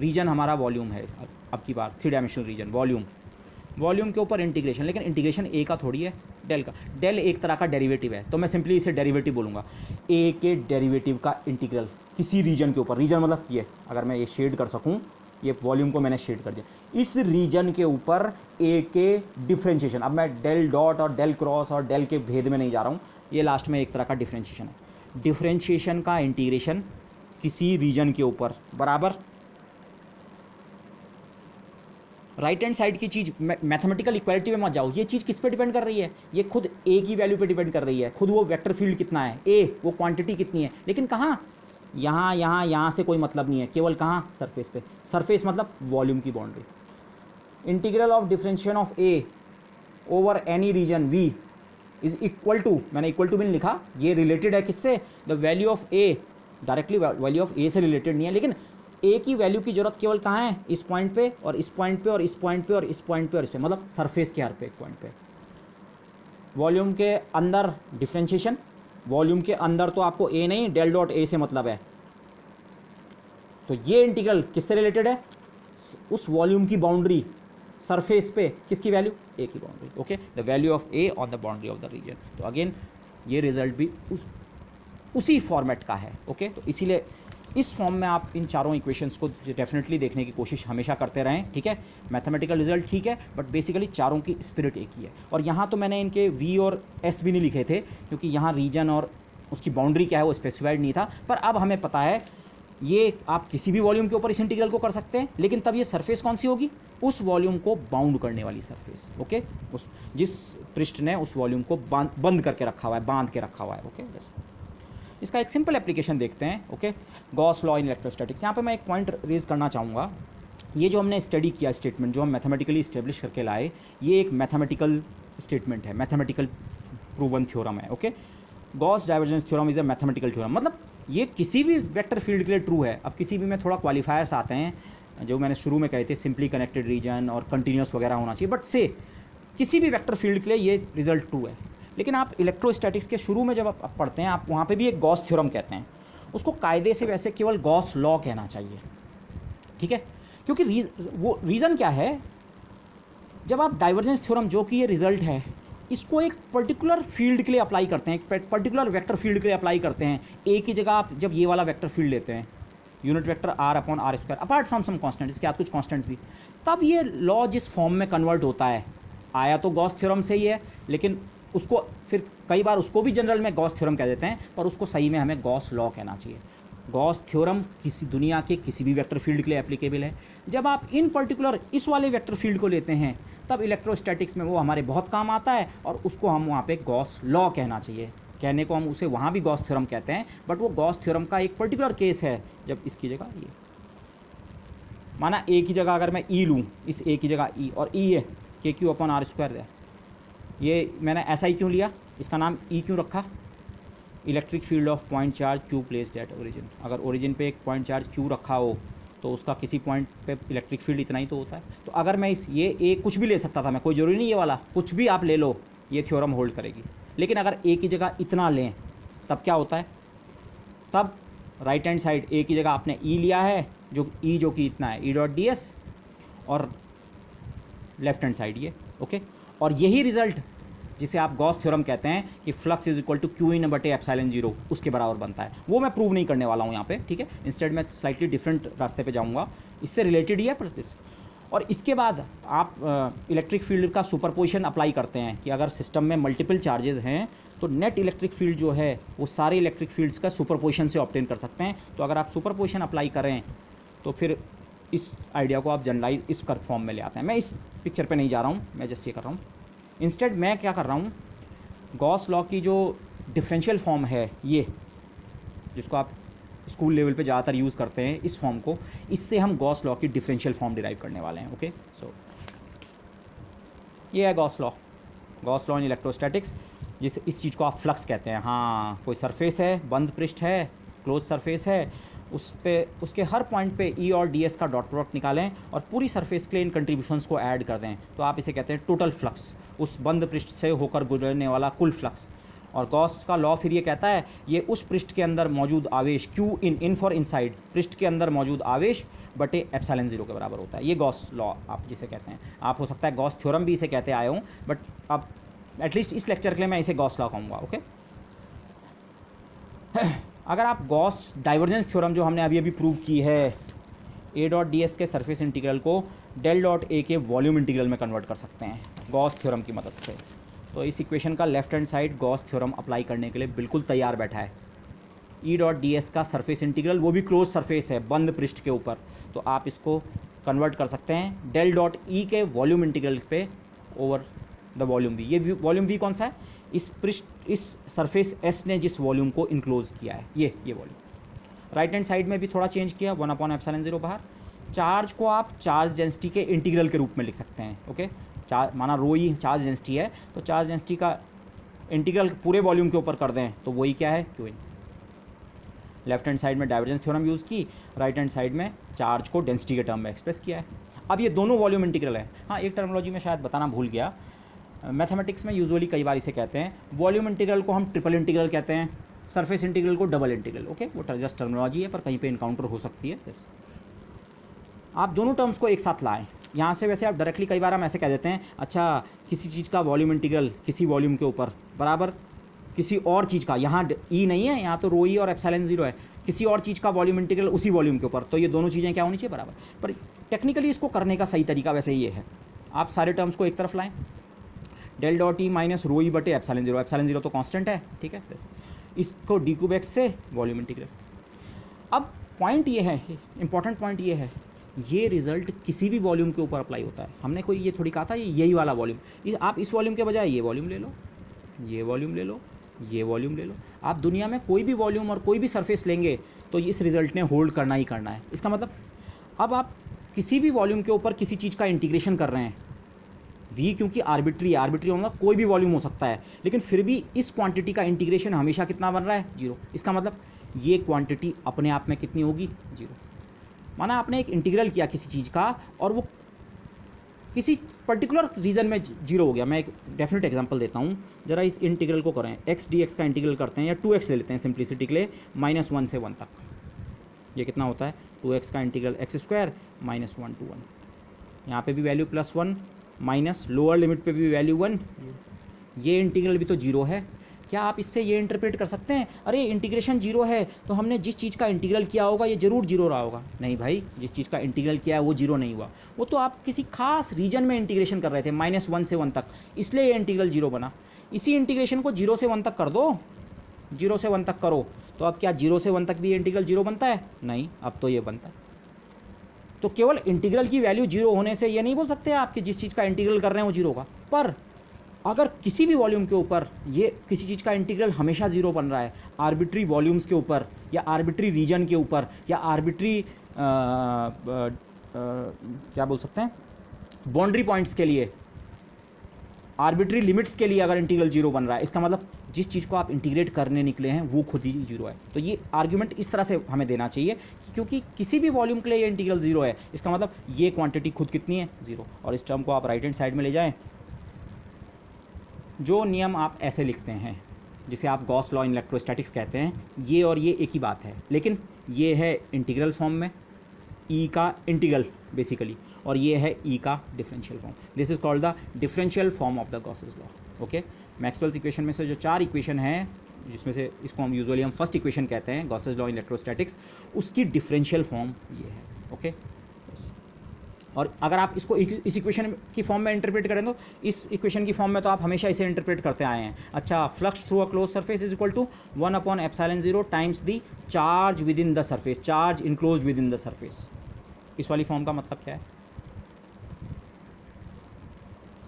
रीजन हमारा वॉल्यूम है, अब की बात 3 डायमेंशनल रीजन, वॉल्यूम के ऊपर इंटीग्रेशन, लेकिन इंटीग्रेशन ए का थोड़ी है, डेल का। डेल एक तरह का डेरिवेटिव है, तो मैं सिंपली इसे डेरिवेटिव बोलूँगा। ए के डेरिवेटिव का इंटीग्रल किसी रीजन के ऊपर, रीजन मतलब ये, अगर मैं ये शेड कर सकूँ, ये वॉल्यूम को मैंने शेड कर दिया, इस रीजन के ऊपर ए के डिफ्रेंशिएशन। अब मैं डेल डॉट और डेल क्रॉस और डेल के भेद में नहीं जा रहा हूँ, ये लास्ट में एक तरह का डिफ्रेंशिएशन है। डिफ्रेंशिएशन का इंटीग्रेशन किसी रीजन के ऊपर बराबर राइट हैंड साइड की चीज़, मैथमेटिकल इक्वालिटी में मत जाओ, ये चीज़ किस पे डिपेंड कर रही है, ये खुद ए की वैल्यू पे डिपेंड कर रही है, खुद वो वेक्टर फील्ड कितना है, ए वो क्वांटिटी कितनी है, लेकिन कहाँ, यहाँ से कोई मतलब नहीं है, केवल कहाँ, सरफेस पे। सरफेस मतलब वॉल्यूम की boundary. Integral of differentiation of A over any region V is equal to, मैंने इक्वल टू भी नहीं लिखा, ये रिलेटेड है किससे, the value of A, directly value of A से रिलेटेड नहीं है, लेकिन ए की वैल्यू की जरूरत केवल कहाँ है, इस पॉइंट पे और इस पॉइंट पे और इस पॉइंट पे और इस पॉइंट पे और इस पे, मतलब सरफेस के हर पे एक पॉइंट पे। वॉल्यूम के अंदर डिफरेंशिएशन, वॉल्यूम के अंदर तो आपको ए नहीं, डेल डॉट ए से मतलब है। तो ये इंटीग्रल किससे रिलेटेड है, उस वॉल्यूम की बाउंड्री, सरफेस पे किसकी वैल्यू, ए की boundary. Okay, the value of A on the boundary of the region. तो अगेन ये रिजल्ट भी उसी फॉर्मेट का है। ओके, तो इसीलिए इस फॉर्म में आप इन चारों इक्वेशंस को डेफिनेटली देखने की कोशिश हमेशा करते रहें, ठीक है। मैथमेटिकल रिजल्ट ठीक है, बट बेसिकली चारों की स्पिरिट एक ही है। और यहाँ तो मैंने इनके वी और एस भी नहीं लिखे थे, क्योंकि यहाँ रीजन और उसकी बाउंड्री क्या है वो स्पेसिफाइड नहीं था, पर अब हमें पता है ये आप किसी भी वॉल्यूम के ऊपर इस इंटीग्रल को कर सकते हैं, लेकिन तब ये सरफेस कौन सी होगी, उस वॉल्यूम को बाउंड करने वाली सरफेस। ओके, उस जिस पृष्ठ ने उस वॉल्यूम को बंद करके रखा हुआ है, बांध के रखा हुआ है। ओके, बस इसका एक सिंपल एप्लीकेशन देखते हैं। Okay, Gauss law in electrostatics. यहाँ पे मैं एक पॉइंट रेज करना चाहूँगा, ये जो हमने स्टडी किया स्टेटमेंट, जो हम मैथमेटिकली इस्टेब्लिश करके लाए, ये एक मैथमेटिकल स्टेटमेंट है, मैथमेटिकल प्रूवन थ्योरम है। Okay, Gauss divergence theorem is a mathematical theorem, मतलब ये किसी भी वेक्टर फील्ड के लिए ट्रू है। अब किसी भी में थोड़ा क्वालिफायर्स आते हैं, जो मैंने शुरू में कहे थे, सिंपली कनेक्टेड रीजन और कंटिन्यूस वगैरह होना चाहिए, बट से किसी भी वेक्टर फील्ड के लिए ये रिजल्ट ट्रू है। लेकिन आप इलेक्ट्रोस्टैटिक्स के शुरू में जब आप पढ़ते हैं, आप वहाँ पे भी एक गॉस थ्योरम कहते हैं, उसको कायदे से वैसे केवल गॉस लॉ कहना चाहिए, ठीक है। क्योंकि वो रीज़न क्या है, जब आप डाइवर्जेंस थ्योरम, जो कि ये रिजल्ट है, इसको एक पर्टिकुलर फील्ड के लिए अप्लाई करते हैं, एक पर्टिकुलर वेक्टर फील्ड के लिए अप्लाई करते हैं, ए की जगह आप जब ये वाला वेक्टर फील्ड लेते हैं, unit vector r upon r square apart from some constant, इसके साथ कुछ कॉन्स्टेंट्स भी, तब ये लॉ जिस फॉर्म में कन्वर्ट होता है, आया तो गॉस थ्योरम से ही है, लेकिन उसको फिर कई बार उसको भी जनरल में गॉस थ्योरम कह देते हैं, पर उसको सही में हमें गॉस लॉ कहना चाहिए। गॉस थ्योरम किसी दुनिया के किसी भी वेक्टर फील्ड के लिए एप्लीकेबल है। जब आप इन पर्टिकुलर इस वाले वेक्टर फील्ड को लेते हैं, तब इलेक्ट्रोस्टैटिक्स में वो हमारे बहुत काम आता है, और उसको हम वहाँ पे गॉस लॉ कहना चाहिए। कहने को हम उसे वहाँ भी गॉस थ्योरम कहते हैं, बट वो गॉस थ्योरम का एक पर्टिकुलर केस है, जब इसकी जगह ये माना ए की जगह अगर मैं ई लूँ, इस ए की जगह ई, और ई है के क्यू अपॉन आर स्क्वायर है, ये मैंने ऐसा ही क्यों लिया, इसका नाम ई क्यों रखा, electric field of point charge Q placed at origin. अगर ओरिजिन पे एक पॉइंट चार्ज क्यू रखा हो, तो उसका किसी पॉइंट पे इलेक्ट्रिक फील्ड इतना ही तो होता है। तो अगर मैं ये ए कुछ भी ले सकता था मैं, कोई ज़रूरी नहीं ये वाला, कुछ भी आप ले लो, ये थ्योरम होल्ड करेगी। लेकिन अगर ए की जगह इतना लें, तब क्या होता है, तब राइट हैंड साइड ए की जगह आपने ई लिया है, जो कि इतना है, ई डॉट डी एस, और लेफ्ट हैंड साइड ये। ओके, और यही रिजल्ट जिसे आप गॉस थ्योरम कहते हैं कि flux is equal to Q in बटे एप्सिलॉन जीरो, उसके बराबर बनता है। वो मैं प्रूव नहीं करने वाला हूँ यहाँ पे, ठीक है। इंस्टेड मैं स्लाइटली डिफरेंट रास्ते पे जाऊँगा, इससे रिलेटेड ही है पर दिस। और इसके बाद आप इलेक्ट्रिक फील्ड का सुपरपोजिशन अप्लाई करते हैं कि अगर सिस्टम में मल्टीपल चार्जेस हैं तो नेट इलेक्ट्रिक फील्ड जो है वो सारे इलेक्ट्रिक फील्ड्स का सुपरपोजिशन से ऑब्टेन कर सकते हैं। तो अगर आप सुपरपोजिशन अप्लाई करें तो फिर इस आइडिया को आप जनरलाइज इस कर फॉर्म में ले आते हैं। मैं इस पिक्चर पे नहीं जा रहा हूँ, मैं जस्ट ये कर रहा हूँ। इंस्टेड मैं क्या कर रहा हूँ, गॉस लॉ की जो डिफरेंशियल फॉर्म है ये, जिसको आप स्कूल लेवल पे ज़्यादातर यूज़ करते हैं, इस फॉर्म को, इससे हम गॉस लॉ की डिफरेंशियल फॉर्म डिराइव करने वाले हैं। ओके, सो ये है गॉस लॉ इन इलेक्ट्रोस्टैटिक्स, इस चीज़ को आप फ्लक्स कहते हैं। हाँ, कोई सरफेस है, बंद पृष्ठ है, क्लोज सरफेस है, उस पे उसके हर पॉइंट पे ई और डी एस का डॉट प्रोडक्ट निकालें और पूरी सरफेस के लिए इन कंट्रीब्यूशंस को ऐड कर दें, तो आप इसे कहते हैं टोटल फ्लक्स, उस बंद पृष्ठ से होकर गुजरने वाला कुल फ्लक्स। और गॉस का लॉ फिर ये कहता है ये उस पृष्ठ के अंदर मौजूद आवेश क्यू इन फॉर इनसाइड, पृष्ठ के अंदर मौजूद आवेश बटे एप्सिलॉन 0 के बराबर होता है। ये गॉस लॉ आप जिसे कहते हैं, आप हो सकता है गॉस थ्योरम भी इसे कहते आए हों, बट अब एटलीस्ट इस लेक्चर के लिए मैं इसे गॉस लॉ कहूँगा। ओके, अगर आप गॉस डाइवर्जेंस थ्योरम जो हमने अभी प्रूव की है, ए डॉट डी एस के सरफेस इंटीग्रल को डेल डॉट ए के वॉल्यूम इंटीग्रल में कन्वर्ट कर सकते हैं गॉस थ्योरम की मदद से, तो इस इक्वेशन का left hand side Gauss theorem apply करने के लिए बिल्कुल तैयार बैठा है। ई डॉट डी एस का सरफेस इंटीग्रल, वो भी क्लोज सरफेस है, बंद पृष्ठ के ऊपर, तो आप इसको कन्वर्ट कर सकते हैं डेल डॉट ई के वॉल्यूम इंटीग्रल पे ओवर द वॉल्यूम वी। ये वॉल्यूम वी कौन सा है, इस पृष्ठ, इस सरफेस एस ने जिस वॉल्यूम को इनक्लोज किया है, ये वॉल्यूम। राइट हैंड साइड में भी थोड़ा चेंज किया, 1/ε0 बाहर। चार्ज को आप चार्ज डेंसिटी के इंटीग्रल के रूप में लिख सकते हैं। ओके, माना रो ई चार्ज डेंसिटी है, तो चार्ज डेंसिटी का इंटीग्रल पूरे वॉल्यूम के ऊपर कर दें तो वही क्या है, Q in. Left hand side में डाइवर्जेंस थ्योरम यूज़ की, राइट हैंड साइड में चार्ज को डेंसिटी के टर्म में एक्सप्रेस किया है। अब ये दोनों वॉल्यूम इंटीग्रल है। हाँ, एक टर्मिनोलॉजी में शायद बताना भूल गया, मैथमेटिक्स में यूजुअली कई बार इसे कहते हैं, वॉल्यूम इंटीग्रल को हम ट्रिपल इंटीग्रल कहते हैं, सरफेस इंटीग्रल को डबल इंटीग्रल। ओके, वो जस्ट टर्मिनोलॉजी है, पर कहीं पे इनकाउंटर हो सकती है। यस, आप दोनों टर्म्स को एक साथ लाएं। यहाँ से वैसे आप डायरेक्टली कई बार हम ऐसे कह देते हैं, अच्छा किसी चीज़ का वॉल्यूम इंटीग्रल किसी वॉल्यूम के ऊपर बराबर किसी और चीज़ का, यहाँ ई नहीं है, यहाँ तो रो ई और एप्सिलॉन 0 है, किसी और चीज़ का वॉल्यूम इंटीग्रल उसी वॉल्यूम के ऊपर, तो ये दोनों चीज़ें क्या होनी चाहिए, बराबर। पर टेक्निकली इसको करने का सही तरीका वैसे ये है, आप सारे टर्म्स को एक तरफ लाएँ, del dot E minus rho E बटे एप्सिलॉन 0, एप्सिलॉन 0 तो कांस्टेंट है, ठीक है, इसको डी क्यूब एक्स से वॉल्यूम इंटीग्रल। अब पॉइंट ये है, इंपॉर्टेंट पॉइंट ये है, ये रिजल्ट किसी भी वॉल्यूम के ऊपर अप्लाई होता है। हमने कोई ये थोड़ी कहा था यही वाला वॉल्यूम, आप इस वॉल्यूम के बजाय ये वॉल्यूम ले लो, ये वॉल्यूम ले लो, ये वॉल्यूम ले लो। आप दुनिया में कोई भी वॉल्यूम और कोई भी सरफेस लेंगे तो इस रिजल्ट ने होल्ड करना ही करना है। इसका मतलब अब आप किसी भी वॉल्यूम के ऊपर किसी चीज़ का इंटीग्रेशन कर रहे हैं, वी क्योंकि आर्बिट्री होगा, कोई भी वॉल्यूम हो सकता है, लेकिन फिर भी इस क्वांटिटी का इंटीग्रेशन हमेशा कितना बन रहा है, 0। इसका मतलब ये क्वांटिटी अपने आप में कितनी होगी, 0। माना आपने एक इंटीग्रल किया किसी चीज़ का और वो किसी पर्टिकुलर रीजन में 0 हो गया। मैं एक डेफिनेट एग्जांपल देता हूँ, जरा इस इंटीग्रल को करें, एक्स डी एक्स का इंटीग्रल करते हैं, या 2x ले लेते हैं सिंप्लिसिटी के लिए, -1 से 1 तक, ये कितना होता है, 2x का इंटीग्रल x² -1 to 1, यहाँ पे भी वैल्यू +1 माइनस लोअर लिमिट पे भी वैल्यू 1, ये इंटीग्रल भी तो 0 है। क्या आप इससे ये इंटरप्रेट कर सकते हैं, अरे इंटीग्रेशन 0 है तो हमने जिस चीज़ का इंटीग्रल किया होगा ये ज़रूर 0 रहा होगा? नहीं भाई, जिस चीज़ का इंटीग्रल किया है वो 0 नहीं हुआ, वो तो आप किसी खास रीजन में इंटीग्रेशन कर रहे थे -1 से 1 तक, इसलिए ये इंटीग्रल 0 बना। इसी इंटीग्रेशन को 0 से 1 तक कर दो, 0 से 1 तक करो, तो अब क्या 0 से 1 तक भी ये इंटीग्रल 0 बनता है? नहीं, अब तो ये बनता है। तो केवल इंटीग्रल की वैल्यू 0 होने से ये नहीं बोल सकते आप कि जिस चीज़ का इंटीग्रल कर रहे हैं वो 0 होगा। पर अगर किसी भी वॉल्यूम के ऊपर ये किसी चीज़ का इंटीग्रल हमेशा 0 बन रहा है, आर्बिट्री वॉल्यूम्स के ऊपर या आर्बिट्री रीजन के ऊपर या आर्बिट्री क्या बोल सकते हैं, बाउंड्री पॉइंट्स के लिए, आर्बिट्री लिमिट्स के लिए अगर इंटीग्रल 0 बन रहा है, इसका मतलब जिस चीज़ को आप इंटीग्रेट करने निकले हैं वो खुद ही 0 है। तो ये आर्ग्यूमेंट इस तरह से हमें देना चाहिए, क्योंकि किसी भी वॉल्यूम के लिए ये इंटीग्रल 0 है, इसका मतलब ये क्वांटिटी खुद कितनी है, 0। और इस टर्म को आप राइट हैंड साइड में ले जाएं, जो नियम आप ऐसे लिखते हैं जिसे आप गॉस लॉ इन इलेक्ट्रोस्टैटिक्स कहते हैं, ये और ये एक ही बात है, लेकिन ये है इंटीग्रल फॉर्म में, ई का इंटीग्रल बेसिकली, और ये है ई का differential form. This is called the differential form of the Gauss's law. Okay, Maxwell's equation में से जो 4 इक्वेशन हैं, जिसमें से इसको हम यूजुअली फर्स्ट इक्वेशन कहते हैं गॉसेस लॉ इन इलेक्ट्रोस्टैटिक्स, उसकी डिफरेंशियल फॉर्म ये है। ओके, और अगर आप इसको इस इक्वेशन की फॉर्म में इंटरप्रेट करें तो इस इक्वेशन की फॉर्म में तो आप हमेशा इसे इंटरप्रेट करते आए हैं। अच्छा, flux through a close surface is equal to 1/ε0 times the charge within the surface, charge enclose within the surface. इस वाली फॉर्म का मतलब क्या है?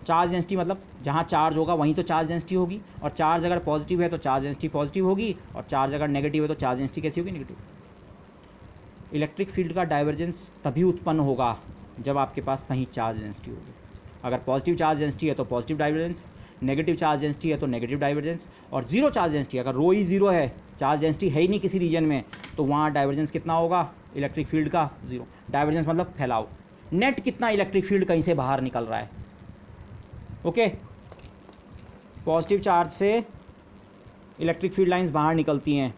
चार्ज डेंसिटी मतलब जहाँ चार्ज होगा वहीं तो चार्ज डेंसिटी होगी, और चार्ज अगर पॉजिटिव है तो चार्ज डेंसिटी पॉजिटिव होगी, और चार्ज अगर नेगेटिव है तो चार्ज डेंसिटी कैसी होगी? नेगेटिव। इलेक्ट्रिक फील्ड का डाइवर्जेंस तभी उत्पन्न होगा जब आपके पास कहीं चार्ज डेंसिटी होगी। अगर पॉजिटिव चार्ज डेंसिटी है तो positive divergence, negative charge density है तो नेगेटिव डाइवर्जेंस, और जीरो चार्ज डेंसिटी, अगर रो ही जीरो है, चार्ज डेंसिटी है ही नहीं किसी रीजन में, तो वहाँ डाइवर्जेंस कितना होगा इलेक्ट्रिक फील्ड का? जीरो। डाइवर्जेंस मतलब फैलाव, नेट कितना इलेक्ट्रिक फील्ड कहीं से बाहर निकल रहा है। ओके, पॉजिटिव चार्ज से इलेक्ट्रिक फील्ड लाइंस बाहर निकलती हैं,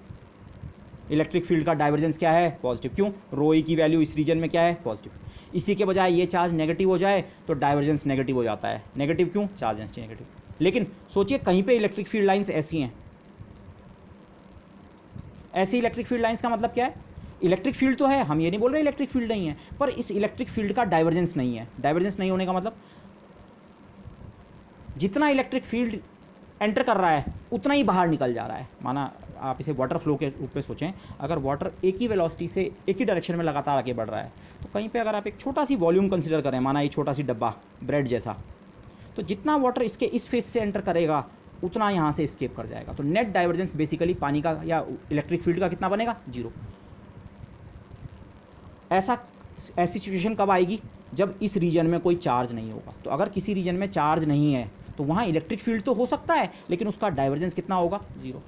इलेक्ट्रिक फील्ड का डाइवर्जेंस क्या है? पॉजिटिव। क्यों? रो ई की वैल्यू इस रीजन में क्या है? पॉजिटिव। इसी के बजाय ये चार्ज नेगेटिव हो जाए तो डाइवर्जेंस नेगेटिव हो जाता है। नेगेटिव क्यों? Charge density negative. लेकिन सोचिए कहीं पे इलेक्ट्रिक फील्ड लाइंस ऐसी हैं, ऐसी इलेक्ट्रिक फील्ड लाइंस का मतलब क्या है? इलेक्ट्रिक फील्ड तो है, हम ये नहीं बोल रहे इलेक्ट्रिक फील्ड नहीं है, पर इस इलेक्ट्रिक फील्ड का डाइवर्जेंस नहीं है। डाइवर्जेंस नहीं होने का मतलब जितना इलेक्ट्रिक फील्ड एंटर कर रहा है उतना ही बाहर निकल जा रहा है। माना आप इसे वाटर फ्लो के रूप में सोचें, अगर वाटर एक ही वेलोसिटी से एक ही डायरेक्शन में लगातार आगे बढ़ रहा है, तो कहीं पे अगर आप एक छोटा सी वॉल्यूम कंसीडर करें, माना ये छोटा सी डब्बा ब्रेड जैसा, तो जितना वाटर इसके इस फेस से एंटर करेगा उतना यहाँ से एस्केप कर जाएगा। तो नेट डाइवर्जेंस बेसिकली पानी का या इलेक्ट्रिक फील्ड का कितना बनेगा? जीरो। ऐसी सिचुएशन कब आएगी? जब इस रीजन में कोई चार्ज नहीं होगा। तो अगर किसी रीजन में चार्ज नहीं है तो वहाँ इलेक्ट्रिक फील्ड तो हो सकता है, लेकिन उसका डाइवर्जेंस कितना होगा? Zero.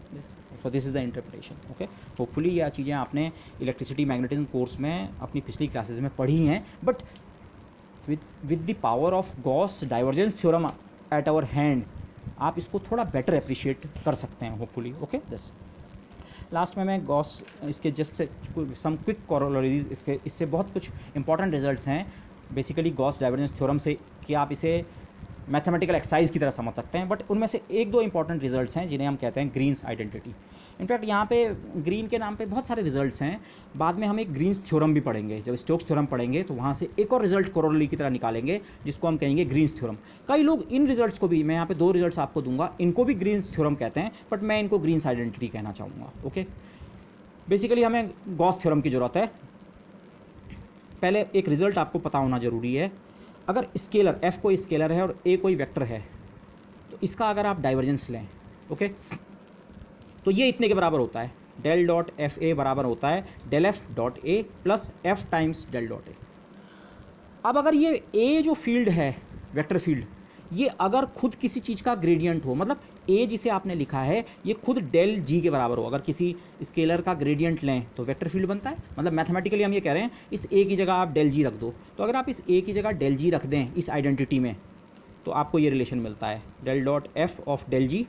So this is the interpretation. Okay, hopefully यह चीज़ें आपने इलेक्ट्रिसिटी मैग्नेटिज्म कोर्स में अपनी पिछली क्लासेज में पढ़ी हैं, but with the power of Gauss divergence theorem at our hand आप इसको थोड़ा बेटर अप्रिशिएट कर सकते हैं होपफुली। ओके, दिस लास्ट में मैं गॉस इसके just say some quick corollaries, इससे बहुत कुछ इंपॉर्टेंट रिजल्ट्स हैं बेसिकली गॉस डाइवर्जेंस थ्योरम से, कि आप इसे मैथमेटिकल एक्सरसाइज की तरह समझ सकते हैं। बट उनमें से एक दो इंपॉर्टेंट रिजल्ट्स हैं जिन्हें हम कहते हैं ग्रीन्स आइडेंटिटी। इनफैक्ट यहाँ पे ग्रीन के नाम पे बहुत सारे रिजल्ट्स हैं। बाद में हम एक ग्रीन्स थ्योरम भी पढ़ेंगे, जब स्टोक्स थ्योरम पढ़ेंगे तो वहाँ से एक और रिजल्ट कोरोलरी की तरह निकालेंगे जिसको हम कहेंगे ग्रीन्स थ्योरम। कई लोग इन रिजल्ट्स को भी, मैं यहाँ पे दो रिजल्ट्स आपको दूंगा, इनको भी ग्रीन्स थ्योरम कहते हैं, बट मैं इनको ग्रीन्स आइडेंटिटी कहना चाहूँगा। ओके, बेसिकली हमें गॉस थ्योरम की ज़रूरत है। पहले एक रिजल्ट आपको पता होना ज़रूरी है। अगर स्केलर f कोई स्केलर है और a कोई वेक्टर है, तो इसका अगर आप डाइवर्जेंस लें, ओके, तो ये इतने के बराबर होता है, डेल डॉट एफ ए बराबर होता है del F dot A plus F times del dot A. अब अगर ये a जो फील्ड है, वेक्टर फील्ड, ये अगर खुद किसी चीज़ का ग्रेडियंट हो, मतलब a जिसे आपने लिखा है ये खुद डेल जी के बराबर हो, अगर किसी स्केलर का ग्रेडियंट लें तो वेक्टर फील्ड बनता है। मतलब मैथमेटिकली हम ये कह रहे हैं इस a की जगह आप डेल जी रख दो, तो अगर आप इस a की जगह डेल जी रख दें इस आइडेंटिटी में, तो आपको ये रिलेशन मिलता है del dot F of del G,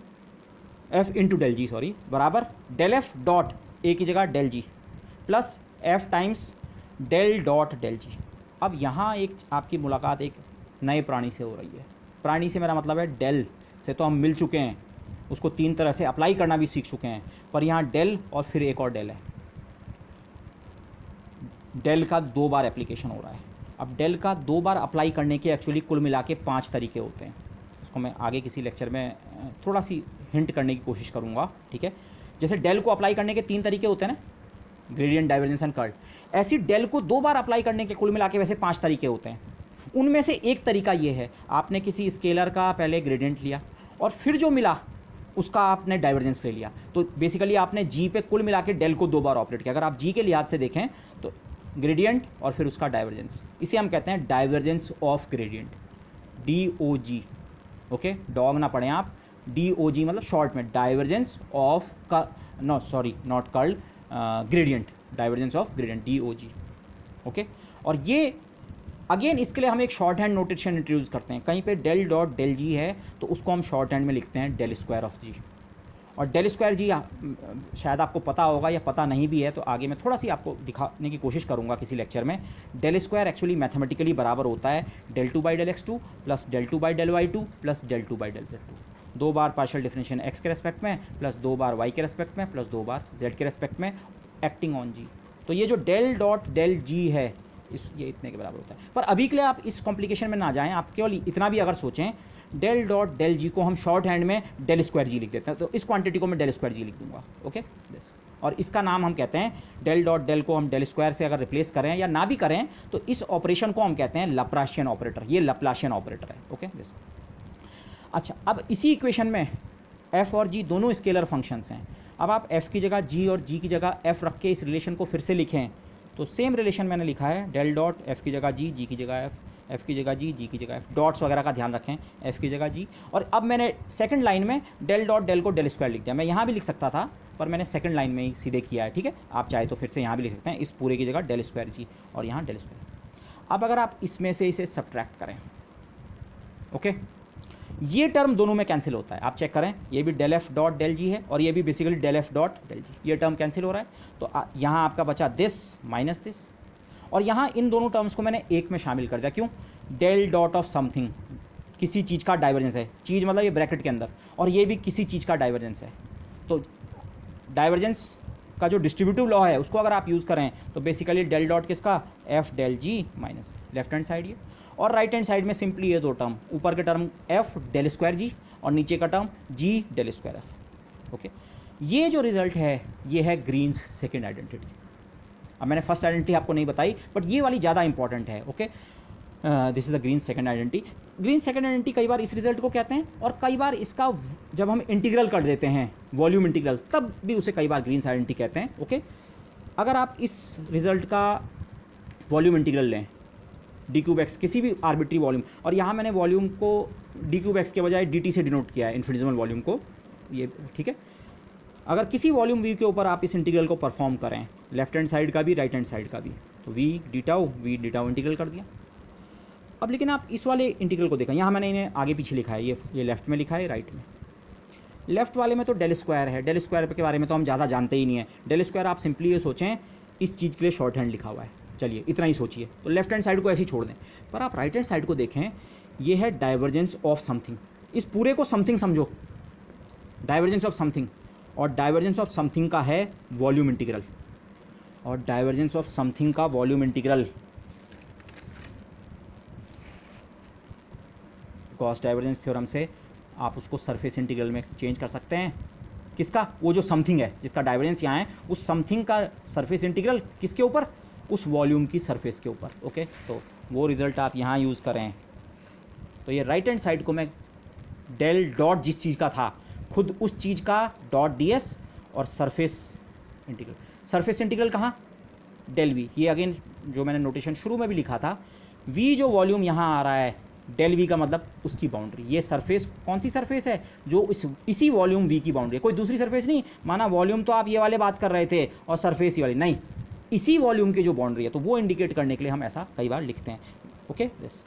F into del G sorry, बराबर डेल एफ डॉट ए की जगह del G plus F times del dot del G. अब यहाँ एक आपकी मुलाकात एक नए प्राणी से हो रही है। प्राणी से मेरा मतलब है डेल से तो हम मिल चुके हैं, उसको तीन तरह से अप्लाई करना भी सीख चुके हैं, पर यहाँ डेल और फिर एक और डेल है। डेल का दो बार एप्लीकेशन हो रहा है। अब डेल का दो बार अप्लाई करने के एक्चुअली कुल मिला के 5 तरीके होते हैं। इसको मैं आगे किसी लेक्चर में थोड़ा सी हिंट करने की कोशिश करूँगा, ठीक है। जैसे डेल को अप्लाई करने के 3 तरीके होते हैं ना, ग्रेडियंट, डाइवर्जेंस एंड कर्ल, ऐसी डेल को 2 बार अप्लाई करने के कुल मिला के वैसे 5 तरीके होते हैं। उनमें से एक तरीका ये है, आपने किसी स्केलर का पहले ग्रेडियंट लिया और फिर जो मिला उसका आपने डाइवर्जेंस ले लिया, तो बेसिकली आपने जी पे कुल मिला के डेल को 2 बार ऑपरेट किया। अगर आप जी के लिहाज से देखें तो ग्रेडियंट और फिर उसका डाइवर्जेंस, इसे हम कहते हैं divergence of gradient, DOG। Okay, dog ना पढ़ें आप, DOG मतलब शॉर्ट में divergence of no sorry not curl, gradient, divergence of gradient, DOG। Okay, और ये अगेन इसके लिए हम एक शॉर्ट हैंड नोटेशन इंट्रोड्यूस करते हैं। कहीं पे डेल डॉट डेल जी है तो उसको हम शॉर्ट हैंड में लिखते हैं डेल स्क्वायर ऑफ जी। और डेल स्क्वायर जी शायद आपको पता होगा या पता नहीं भी है, तो आगे मैं थोड़ा सी आपको दिखाने की कोशिश करूंगा किसी लेक्चर में। डेल स्क्वायर एक्चुअली मैथमेटिकली बराबर होता है del 2 by del x2 plus del 2 by del y2 plus del 2 by del z2। 2 बार पार्शियल डिफरेंशिएशन x के रेस्पेक्ट में प्लस 2 बार y के रेस्पेक्ट में प्लस 2 बार z के रेस्पेक्ट में एक्टिंग ऑन g। तो ये जो डेल डॉट डेल जी है इस ये इतने के बराबर होता है। पर अभी के लिए आप इस कॉम्प्लिकेशन में ना जाएं, आप केवल इतना भी अगर सोचें, डेल डॉट डेल जी को हम शॉर्ट हैंड में डेल स्क्वायर जी लिख देते हैं, तो इस क्वांटिटी को मैं डेल स्क्वायर जी लिख दूंगा। ओके बस, और इसका नाम हम कहते हैं डेल डॉट डेल को हम डेल स्क्वायर से अगर रिप्लेस करें या ना भी करें तो इस ऑपरेशन को हम कहते हैं लैप्लासियन ऑपरेटर। ये लैप्लासियन ऑपरेटर है। ओके बस। अच्छा, अब इसी इक्वेशन में f और g दोनों स्केलर फंक्शंस हैं। अब आप f की जगह g और g की जगह f रख के इस रिलेशन को फिर से लिखें तो सेम रिलेशन मैंने लिखा है, डेल डॉट f की जगह g की जगह f की जगह g की जगह f। डॉट्स वगैरह का ध्यान रखें, f की जगह g। और अब मैंने सेकंड लाइन में डेल डॉट डेल को डेल स्क्वायर लिख दिया। मैं यहाँ भी लिख सकता था पर मैंने सेकंड लाइन में ही सीधे किया है। ठीक है, आप चाहे तो फिर से यहाँ भी लिख सकते हैं, इस पूरे की जगह डेल स्क्वायर g और यहाँ डेल स्क्वायर। अब अगर आप इसमें से इसे सब्ट्रैक्ट करें, ओके, ये टर्म दोनों में कैंसिल होता है। आप चेक करें, ये भी del F dot del G है और ये भी basically del F dot del G, ये टर्म कैंसिल हो रहा है। तो यहाँ आपका बचा दिस माइनस दिस, और यहाँ इन दोनों टर्म्स को मैंने एक में शामिल कर दिया। क्यों? डेल डॉट ऑफ समथिंग, किसी चीज़ का डाइवर्जेंस है, चीज़ मतलब ये ब्रैकेट के अंदर, और ये भी किसी चीज़ का डाइवर्जेंस है। तो डाइवर्जेंस का जो डिस्ट्रीब्यूटिव लॉ है उसको अगर आप यूज़ करें तो बेसिकली डेल डॉट किसका, एफ डेल जी माइनस लेफ्ट हैंड साइड ये, और राइट हैंड साइड में सिंपली ये दो टर्म, ऊपर के टर्म एफ डेल स्क्वायर जी और नीचे का टर्म जी डेल स्क्वायर एफ। ओके, ये जो रिजल्ट है ये है ग्रीन्स सेकेंड आइडेंटिटी। अब मैंने फर्स्ट आइडेंटिटी आपको नहीं बताई बट ये वाली ज़्यादा इंपॉर्टेंट है। Okay, this is the green second identity. Green second identity कई बार इस रिजल्ट को कहते हैं, और कई बार इसका जब हम इंटीग्रल कर देते हैं वॉल्यूम इंटीग्रल तब भी उसे कई बार ग्रीन आइडेंटिटी कहते हैं। ओके, अगर आप इस रिजल्ट का वॉल्यूम इंटीग्रल लें डी क्यूब एक्स, किसी भी आर्बिट्री वॉल्यूम, और यहाँ मैंने वॉल्यूम को डी क्यूब एक्स के बजाय डी टी से डिनोट किया है, इन्फिनिटेसिमल वॉल्यूम को, ये ठीक है। अगर किसी वॉल्यूम वी के ऊपर आप इस इंटीग्रल को परफॉर्म करें, लेफ्ट हैंड साइड का भी राइट हैंड साइड का भी, तो वी डी टाउ इंटीग्रल कर दिया। अब लेकिन आप इस वाले इंटीग्रल को देखें, यहाँ मैंने इन्हें आगे पीछे लिखा है, ये लेफ्ट में लिखा है, राइट में। लेफ्ट वाले में तो डेल स्क्वायर है, डेल स्क्वायर के बारे में तो हम ज़्यादा जानते ही नहीं है। डेल स्क्वायर आप सिंपली ये सोचें इस चीज़ के लिए शॉर्ट हैंड लिखा हुआ है, चलिए इतना ही सोचिए, तो लेफ्ट हैंड साइड को ऐसे ही छोड़ दें। पर आप राइट हैंड साइड को देखें, ये है डाइवर्जेंस ऑफ समथिंग। इस पूरे को समथिंग समझो, डाइवर्जेंस ऑफ समथिंग, और डाइवर्जेंस ऑफ समथिंग का है वॉल्यूम इंटीग्रल, और डाइवर्जेंस ऑफ समथिंग का volume integral Gauss divergence theorem से आप उसको सरफेस इंटीग्रल में चेंज कर सकते हैं। किसका? वो जो समथिंग है जिसका डाइवर्जेंस यहाँ है, उस समथिंग का सरफेस इंटीग्रल किसके ऊपर? उस वॉल्यूम की सरफेस के ऊपर। ओके, तो वो रिज़ल्ट आप यहाँ यूज़ करें तो ये राइट हैंड साइड को मैं डेल डॉट जिस चीज़ का था खुद उस चीज़ का डॉट डी एस, और सरफेस इंटीग्रल, सरफेस इंटीग्रल कहाँ? Del V. ये अगेन जो मैंने नोटेशन शुरू में भी लिखा था, वी जो वॉल्यूम यहाँ आ रहा है डेल वी का मतलब उसकी बाउंड्री। ये सरफेस कौन सी सरफेस है? जो इसी वॉल्यूम वी की बाउंड्री है, कोई दूसरी सरफेस नहीं। माना वॉल्यूम तो आप ये वाले बात कर रहे थे और सरफेस ही वाली नहीं, इसी वॉल्यूम की जो बाउंड्री है, तो वो इंडिकेट करने के लिए हम ऐसा कई बार लिखते हैं। ओके दिस,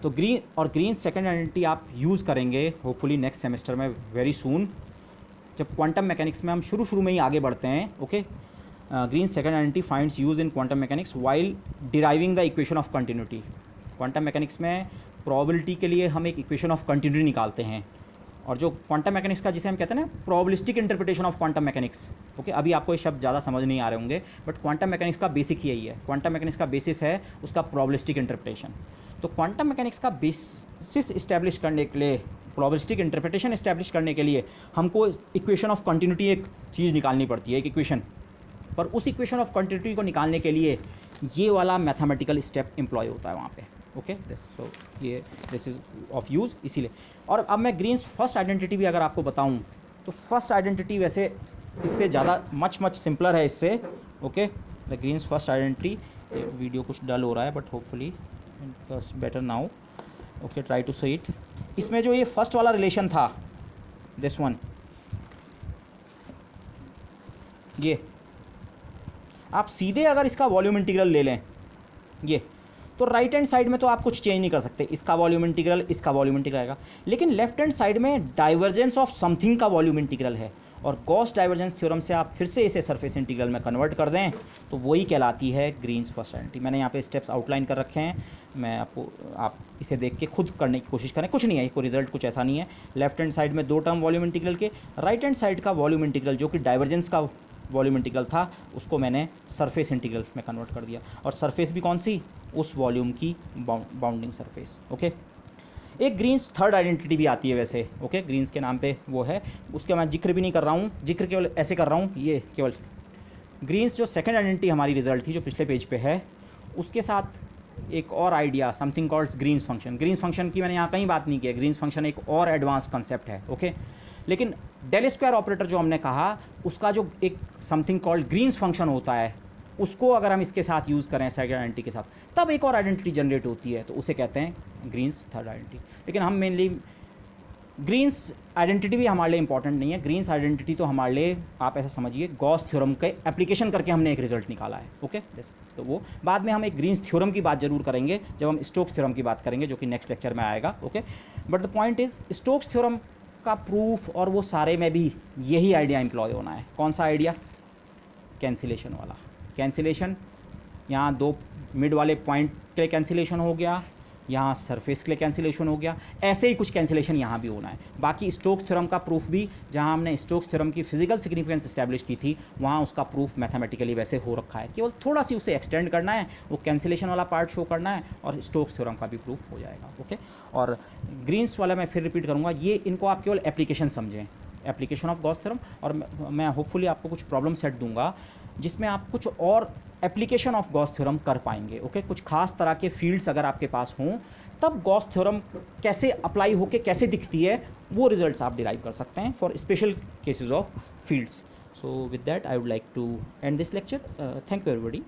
तो ग्रीन सेकेंड आइडेंटिटी आप यूज़ करेंगे होपफुली नेक्स्ट सेमेस्टर में वेरी सून, जब क्वांटम मैकेनिक्स में हम शुरू में ही आगे बढ़ते हैं। Okay, green second identity finds use in quantum mechanics while deriving the equation of continuity. Quantum mechanics में प्रोबेबिलिटी के लिए हम एक इक्वेशन ऑफ कंटिन्यूटी निकालते हैं, और जो क्वांटम मैकेनिक्स का जिसे हम कहते हैं ना probabilistic interpretation of quantum mechanics. Okay, अभी आपको ये शब्द ज़्यादा समझ नहीं आ रहे होंगे बट क्वांटम मैकेनिक्स का बेसिक यही है। क्वांटम मैकेनिक्स का बेसिस है उसका प्रोबेबिलिस्टिक इंटरप्रिटेशन। तो क्वांटम मैकेनिक्स का बेसिस इस्टेब्लिश करने के लिए, प्रोबेबिलिस्टिक इंटरप्रिटेशन इस्टेब्लिश करने के लिए हमको इक्वेशन ऑफ कंटिन्यूटी एक चीज़ निकालनी पड़ती है, एक इक्वेशन। पर उस इक्वेशन ऑफ कंटिन्यूटी को निकालने के लिए ये वाला मैथमेटिकल स्टेप एम्प्लॉय होता है वहाँ पे। ओके दिस, सो ये दिस इज़ ऑफ यूज़ इसीलिए। और अब मैं ग्रीन्स फर्स्ट आइडेंटिटी भी अगर आपको बताऊँ तो फर्स्ट आइडेंटिटी वैसे इससे ज़्यादा मच सिंपलर है इससे। Okay, the Green's first identity, video कुछ डल हो रहा है but hopefully it's better now. Okay, try to see it. इसमें जो ये फर्स्ट वाला रिलेशन था, दिस वन, ये आप सीधे अगर इसका वॉल्यूम इंटीग्रल ले लें ये, तो राइट हैंड साइड में तो आप कुछ चेंज नहीं कर सकते, इसका वॉल्यूम इंटीग्रल इसका वॉल्यूम इंटीग्रल आएगा। लेकिन लेफ्ट हैंड साइड में डाइवर्जेंस ऑफ समथिंग का वॉल्यूम इंटीग्रल है, और गॉस डाइवर्जेंस थ्योरम से आप फिर से इसे सरफेस इंटीग्रल में कन्वर्ट कर दें तो वही कहलाती है ग्रीन्स फर्स्ट आइडेंटिटी। मैंने यहाँ पे स्टेप्स आउटलाइन कर रखे हैं, मैं आपको, आप इसे देख के खुद करने की कोशिश करें। कुछ नहीं है, कोई रिजल्ट कुछ ऐसा नहीं है। लेफ्ट हैंड साइड में दो टर्म वॉल्यूम इंटीग्रल के, राइट हैंड साइड का वॉल्यूम इंटीग्रल जो कि डाइवर्जेंस का वॉल्यूम इंटीग्रल था उसको मैंने सरफेस इंटीग्रल में कन्वर्ट कर दिया, और सरफेस भी कौन सी, उस वॉल्यूम की बाउंडिंग सरफेस। ओके, एक ग्रीन्स थर्ड आइडेंटिटी भी आती है वैसे। ओके, ग्रीन्स के नाम पे वो है, उसका मैं जिक्र भी नहीं कर रहा हूँ, जिक्र केवल ऐसे कर रहा हूँ, ये केवल ग्रीन्स जो सेकंड आइडेंटिटी हमारी रिजल्ट थी जो पिछले पेज पे है, उसके साथ एक और idea something called Green's function. Green's function की मैंने यहाँ कहीं बात नहीं की है, ग्रीन्स फंक्शन एक और एडवांस कंसेप्ट है। ओके, लेकिन डेल स्क्वायर ऑपरेटर जो हमने कहा, उसका जो एक समथिंग कॉल्ड ग्रीन्स फंक्शन होता है, उसको अगर हम इसके साथ यूज़ करें सेकंड आइडेंटिटी के साथ, तब एक और आइडेंटिटी जनरेट होती है, तो उसे कहते हैं ग्रीन्स थर्ड आइडेंटिटी। लेकिन हम मेनली ग्रीन्स आइडेंटिटी भी हमारे लिए इंपॉर्टेंट नहीं है। ग्रीन्स आइडेंटिटी तो हमारे लिए आप ऐसा समझिए गॉस थ्योरम के एप्लीकेशन करके हमने एक रिजल्ट निकाला है। ओके, तो वो बाद में हम एक ग्रीन्स थ्योरम की बात जरूर करेंगे जब हम स्टोक्स थ्योरम की बात करेंगे, जो कि नेक्स्ट लेक्चर में आएगा। Okay, but the point is Stokes theorem का प्रूफ और वो सारे में भी यही आइडिया एम्प्लॉय होना है। कौन सा आइडिया, कैंसिलेशन वाला। कैंसिलेशन यहाँ दो मिड वाले पॉइंट के लिए कैंसिलेशन हो गया, यहाँ सरफेस के लिए कैंसिलेशन हो गया, ऐसे ही कुछ कैंसिलेशन यहाँ भी होना है। बाकी स्टोक्स थ्योरम का प्रूफ भी, जहाँ हमने स्टोक्स थ्योरम की फिजिकल सिग्निफिकेंस इस्टेब्लिश की थी, वहाँ उसका प्रूफ मैथमेटिकली वैसे हो रखा है, केवल थोड़ा सी उसे एक्सटेंड करना है, वो कैंसिलेशन वाला पार्ट शो करना है, और स्टोक्स थ्योरम का भी प्रूफ हो जाएगा। ओके, और ग्रीन्स वाला मैं फिर रिपीट करूँगा, ये इनको आप केवल एप्लीकेशन समझें, एप्लीकेशन ऑफ गॉस थ्योरम, और मैं होपफुली आपको कुछ प्रॉब्लम सेट दूंगा जिसमें आप कुछ और एप्लीकेशन ऑफ गॉस थ्योरम कर पाएंगे। ओके, कुछ खास तरह के फील्ड्स अगर आपके पास हों, तब गॉस थ्योरम कैसे अप्लाई होके कैसे दिखती है, वो रिजल्ट्स आप डिराइव कर सकते हैं for special cases of fields. So with that I would like to end this lecture. Thank you everybody.